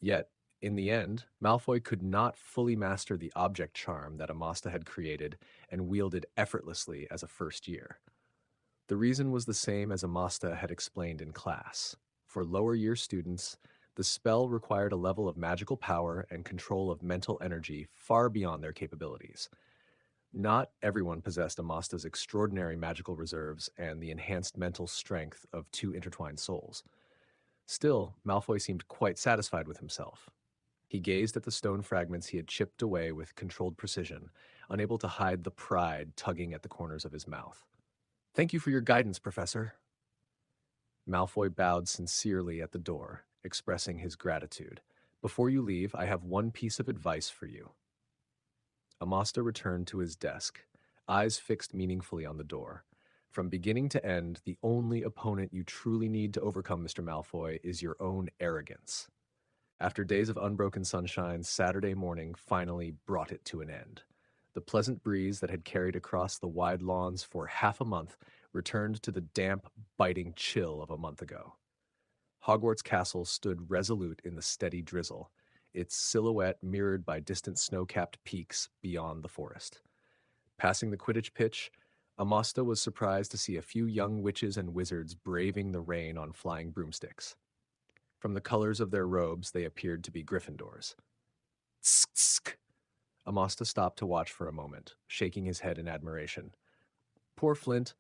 Yet, in the end, Malfoy could not fully master the object charm that Amasta had created and wielded effortlessly as a first year. The reason was the same as Amasta had explained in class. For lower year students, the spell required a level of magical power and control of mental energy far beyond their capabilities. Not everyone possessed Amasta's extraordinary magical reserves and the enhanced mental strength of two intertwined souls. Still, Malfoy seemed quite satisfied with himself. He gazed at the stone fragments he had chipped away with controlled precision, unable to hide the pride tugging at the corners of his mouth. Thank you for your guidance, Professor. Malfoy bowed sincerely at the door, expressing his gratitude. Before you leave, I have one piece of advice for you. Amasta returned to his desk, eyes fixed meaningfully on the door. From beginning to end, the only opponent you truly need to overcome, Mr. Malfoy, is your own arrogance. After days of unbroken sunshine, Saturday morning finally brought it to an end. The pleasant breeze that had carried across the wide lawns for half a month returned to the damp, biting chill of a month ago. Hogwarts Castle stood resolute in the steady drizzle, its silhouette mirrored by distant snow-capped peaks beyond the forest. Passing the Quidditch pitch, Amasta was surprised to see a few young witches and wizards braving the rain on flying broomsticks. From the colors of their robes, they appeared to be Gryffindors. Tsk, tsk. Amasta stopped to watch for a moment, shaking his head in admiration. Poor Flint.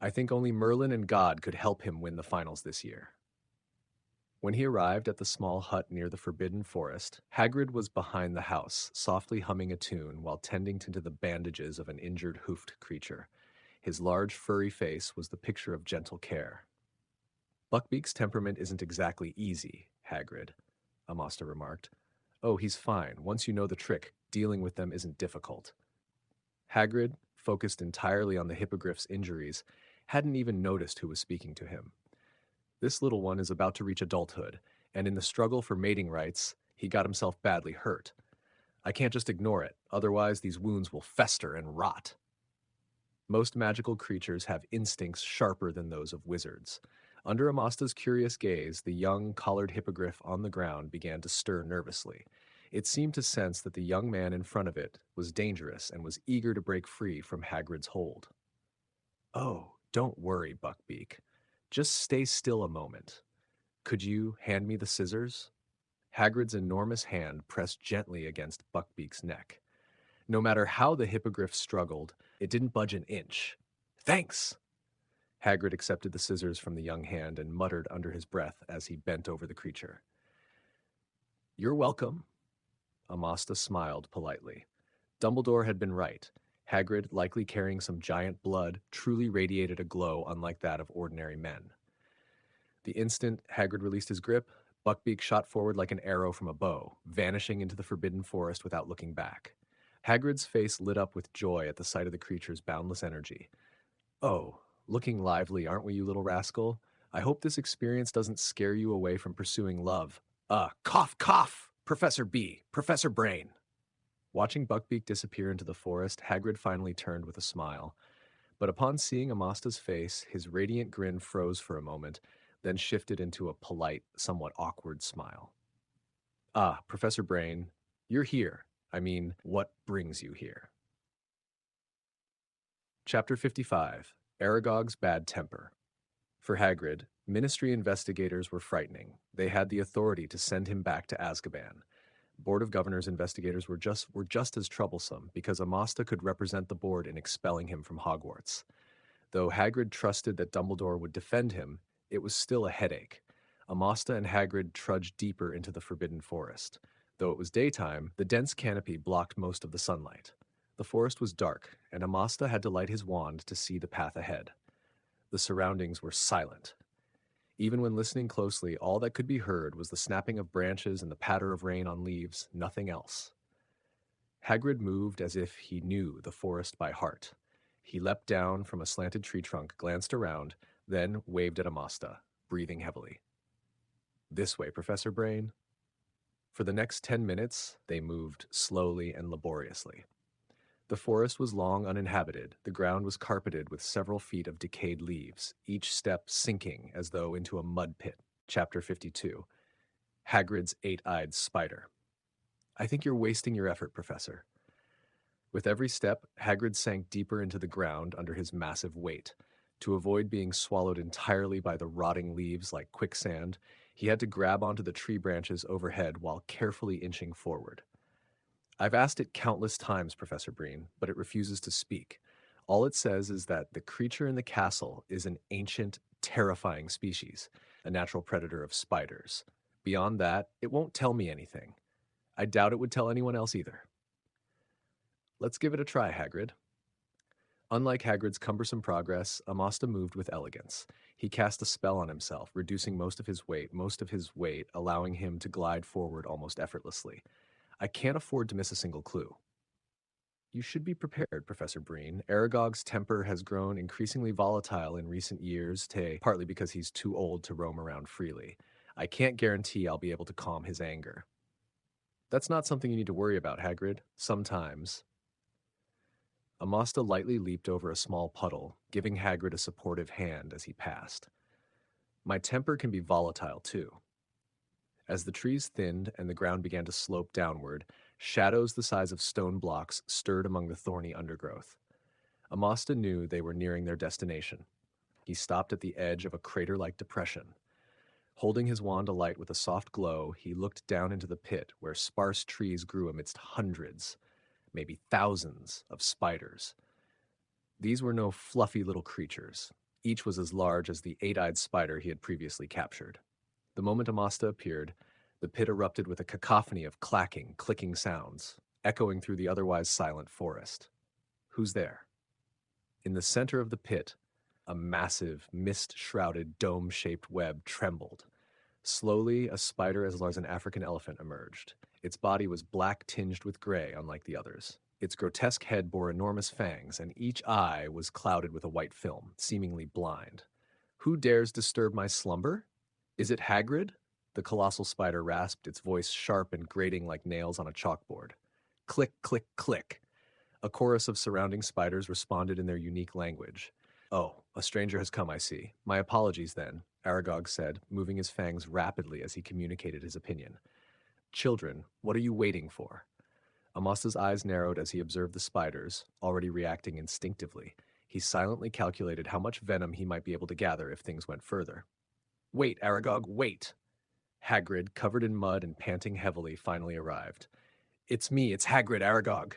I think only Merlin and God could help him win the finals this year. When he arrived at the small hut near the Forbidden Forest, Hagrid was behind the house, softly humming a tune while tending to the bandages of an injured hoofed creature. His large, furry face was the picture of gentle care. Buckbeak's temperament isn't exactly easy, Hagrid, Amasta remarked. Oh, he's fine. Once you know the trick, dealing with them isn't difficult. Hagrid, focused entirely on the hippogriff's injuries, hadn't even noticed who was speaking to him. This little one is about to reach adulthood, and in the struggle for mating rights, he got himself badly hurt. I can't just ignore it, otherwise these wounds will fester and rot. Most magical creatures have instincts sharper than those of wizards. Under Amasta's curious gaze, the young, collared hippogriff on the ground began to stir nervously. It seemed to sense that the young man in front of it was dangerous and was eager to break free from Hagrid's hold. Oh, don't worry, Buckbeak. Just stay still a moment. Could you hand me the scissors? Hagrid's enormous hand pressed gently against Buckbeak's neck. No matter how the hippogriff struggled, it didn't budge an inch. Thanks! Hagrid accepted the scissors from the young hand and muttered under his breath as he bent over the creature. You're welcome. Amasta smiled politely. Dumbledore had been right. Hagrid, likely carrying some giant blood, truly radiated a glow unlike that of ordinary men. The instant Hagrid released his grip, Buckbeak shot forward like an arrow from a bow, vanishing into the Forbidden Forest without looking back. Hagrid's face lit up with joy at the sight of the creature's boundless energy. Oh, looking lively, aren't we, you little rascal? I hope this experience doesn't scare you away from pursuing love. Cough, cough! Professor B, Professor Brain. Watching Buckbeak disappear into the forest, Hagrid finally turned with a smile. But upon seeing Amasta's face, his radiant grin froze for a moment, then shifted into a polite, somewhat awkward smile. Ah, Professor Brain, you're here. I mean, what brings you here? Chapter 55, Aragog's Bad Temper. For Hagrid, Ministry investigators were frightening. They had the authority to send him back to Azkaban. Board of Governors investigators were just as troublesome because Amasta could represent the board in expelling him from Hogwarts. Though Hagrid trusted that Dumbledore would defend him, it was still a headache. Amasta and Hagrid trudged deeper into the Forbidden Forest. Though it was daytime, the dense canopy blocked most of the sunlight. The forest was dark, and Amasta had to light his wand to see the path ahead. The surroundings were silent. Even when listening closely, all that could be heard was the snapping of branches and the patter of rain on leaves, nothing else. Hagrid moved as if he knew the forest by heart. He leapt down from a slanted tree trunk, glanced around, then waved at Amasta, breathing heavily. This way, Professor Brain. For the next 10 minutes, they moved slowly and laboriously. The forest was long uninhabited. The ground was carpeted with several feet of decayed leaves, each step sinking as though into a mud pit. Chapter 52. Hagrid's Eight-Eyed Spider. I think you're wasting your effort, Professor. With every step, Hagrid sank deeper into the ground under his massive weight. To avoid being swallowed entirely by the rotting leaves like quicksand, he had to grab onto the tree branches overhead while carefully inching forward. I've asked it countless times, Professor Breen, but it refuses to speak. All it says is that the creature in the castle is an ancient, terrifying species, a natural predator of spiders. Beyond that, it won't tell me anything. I doubt it would tell anyone else either. Let's give it a try, Hagrid. Unlike Hagrid's cumbersome progress, Amasta moved with elegance. He cast a spell on himself, reducing most of his weight, allowing him to glide forward almost effortlessly. I can't afford to miss a single clue. You should be prepared, Professor Breen. Aragog's temper has grown increasingly volatile in recent years, partly because he's too old to roam around freely. I can't guarantee I'll be able to calm his anger. That's not something you need to worry about, Hagrid. Sometimes. Amasta lightly leaped over a small puddle, giving Hagrid a supportive hand as he passed. My temper can be volatile, too. As the trees thinned and the ground began to slope downward, shadows the size of stone blocks stirred among the thorny undergrowth. Amasta knew they were nearing their destination. He stopped at the edge of a crater-like depression. Holding his wand alight with a soft glow, he looked down into the pit where sparse trees grew amidst hundreds, maybe thousands, of spiders. These were no fluffy little creatures. Each was as large as the eight-eyed spider he had previously captured. The moment Amasta appeared, the pit erupted with a cacophony of clacking, clicking sounds, echoing through the otherwise silent forest. Who's there? In the center of the pit, a massive, mist-shrouded, dome-shaped web trembled. Slowly, a spider as large as an African elephant emerged. Its body was black tinged with gray, unlike the others. Its grotesque head bore enormous fangs, and each eye was clouded with a white film, seemingly blind. Who dares disturb my slumber? Is it Hagrid? The colossal spider rasped, its voice sharp and grating like nails on a chalkboard. Click, click, click. A chorus of surrounding spiders responded in their unique language. Oh, a stranger has come, I see. My apologies, then, Aragog said, moving his fangs rapidly as he communicated his opinion. Children, what are you waiting for? Amasta's eyes narrowed as he observed the spiders, already reacting instinctively. He silently calculated how much venom he might be able to gather if things went further. Wait, Aragog, wait! Hagrid, covered in mud and panting heavily, finally arrived. It's me, it's Hagrid, Aragog.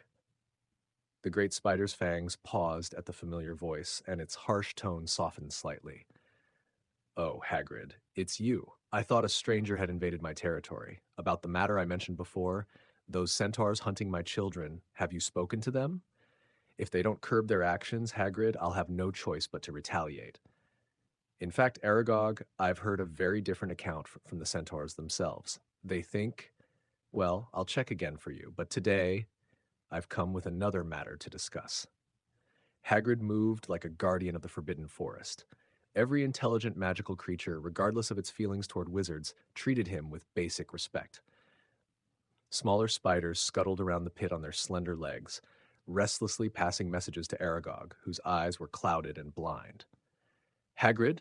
The great spider's fangs paused at the familiar voice, and its harsh tone softened slightly. Oh, Hagrid, it's you. I thought a stranger had invaded my territory. About the matter I mentioned before, those centaurs hunting my children, have you spoken to them? If they don't curb their actions, Hagrid, I'll have no choice but to retaliate. In fact, Aragog, I've heard a very different account from the centaurs themselves. They think, well, I'll check again for you, but today I've come with another matter to discuss. Hagrid moved like a guardian of the Forbidden Forest. Every intelligent magical creature, regardless of its feelings toward wizards, treated him with basic respect. Smaller spiders scuttled around the pit on their slender legs, restlessly passing messages to Aragog, whose eyes were clouded and blind. Hagrid?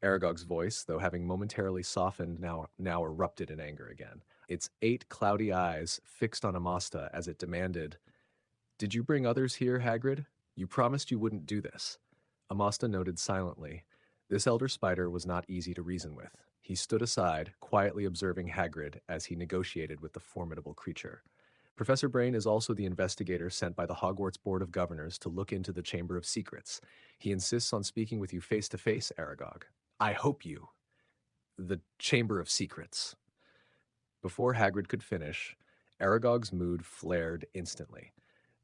Aragog's voice, though having momentarily softened, now erupted in anger again. Its 8 cloudy eyes fixed on Amasta as it demanded, Did you bring others here, Hagrid? You promised you wouldn't do this. Amasta noted silently. This elder spider was not easy to reason with. He stood aside, quietly observing Hagrid as he negotiated with the formidable creature. Professor Brain is also the investigator sent by the Hogwarts Board of Governors to look into the Chamber of Secrets. He insists on speaking with you face to face, Aragog. I hope you. The Chamber of Secrets. Before Hagrid could finish, Aragog's mood flared instantly.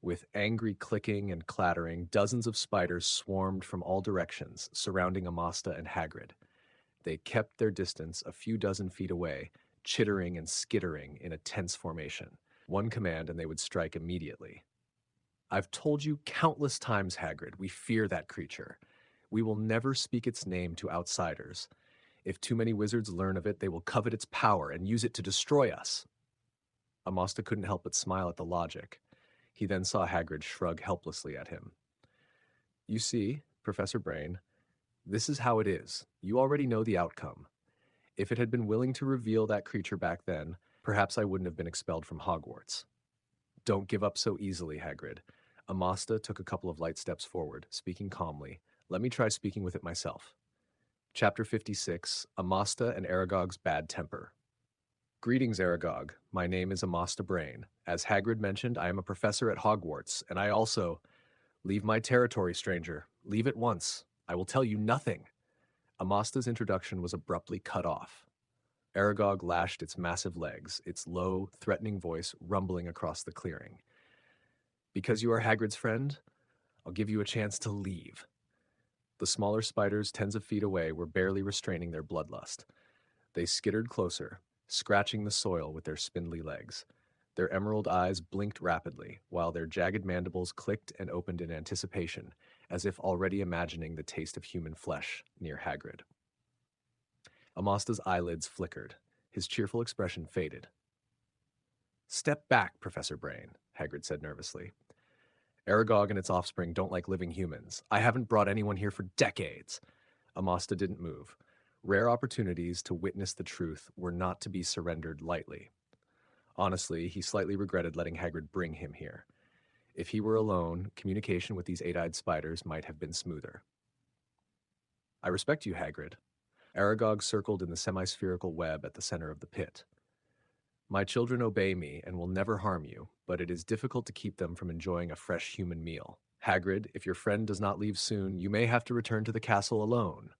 With angry clicking and clattering, dozens of spiders swarmed from all directions, surrounding Amasta and Hagrid. They kept their distance a few dozen feet away, chittering and skittering in a tense formation. One command and they would strike immediately. I've told you countless times, Hagrid, we fear that creature. We will never speak its name to outsiders. If too many wizards learn of it, they will covet its power and use it to destroy us. Amasta couldn't help but smile at the logic. He then saw Hagrid shrug helplessly at him. You see, Professor Brain, this is how it is. You already know the outcome. If it had been willing to reveal that creature back then, perhaps I wouldn't have been expelled from Hogwarts. Don't give up so easily, Hagrid. Amasta took a couple of light steps forward, speaking calmly. Let me try speaking with it myself. Chapter 56, Amasta and Aragog's Bad Temper. Greetings, Aragog. My name is Amostar Brain. As Hagrid mentioned, I am a professor at Hogwarts, and I also... Leave my territory, stranger. Leave at once. I will tell you nothing. Amasta's introduction was abruptly cut off. Aragog lashed its massive legs, its low, threatening voice rumbling across the clearing. Because you are Hagrid's friend, I'll give you a chance to leave. The smaller spiders tens of feet away were barely restraining their bloodlust. They skittered closer, scratching the soil with their spindly legs. Their emerald eyes blinked rapidly, while their jagged mandibles clicked and opened in anticipation, as if already imagining the taste of human flesh near Hagrid. Amasta's eyelids flickered. His cheerful expression faded. Step back, Professor Brain, Hagrid said nervously. Aragog and its offspring don't like living humans. I haven't brought anyone here for decades. Amasta didn't move. Rare opportunities to witness the truth were not to be surrendered lightly. Honestly, he slightly regretted letting Hagrid bring him here. If he were alone, communication with these eight-eyed spiders might have been smoother. I respect you, Hagrid. Aragog circled in the semi-spherical web at the center of the pit. My children obey me and will never harm you, but it is difficult to keep them from enjoying a fresh human meal. Hagrid, if your friend does not leave soon, you may have to return to the castle alone.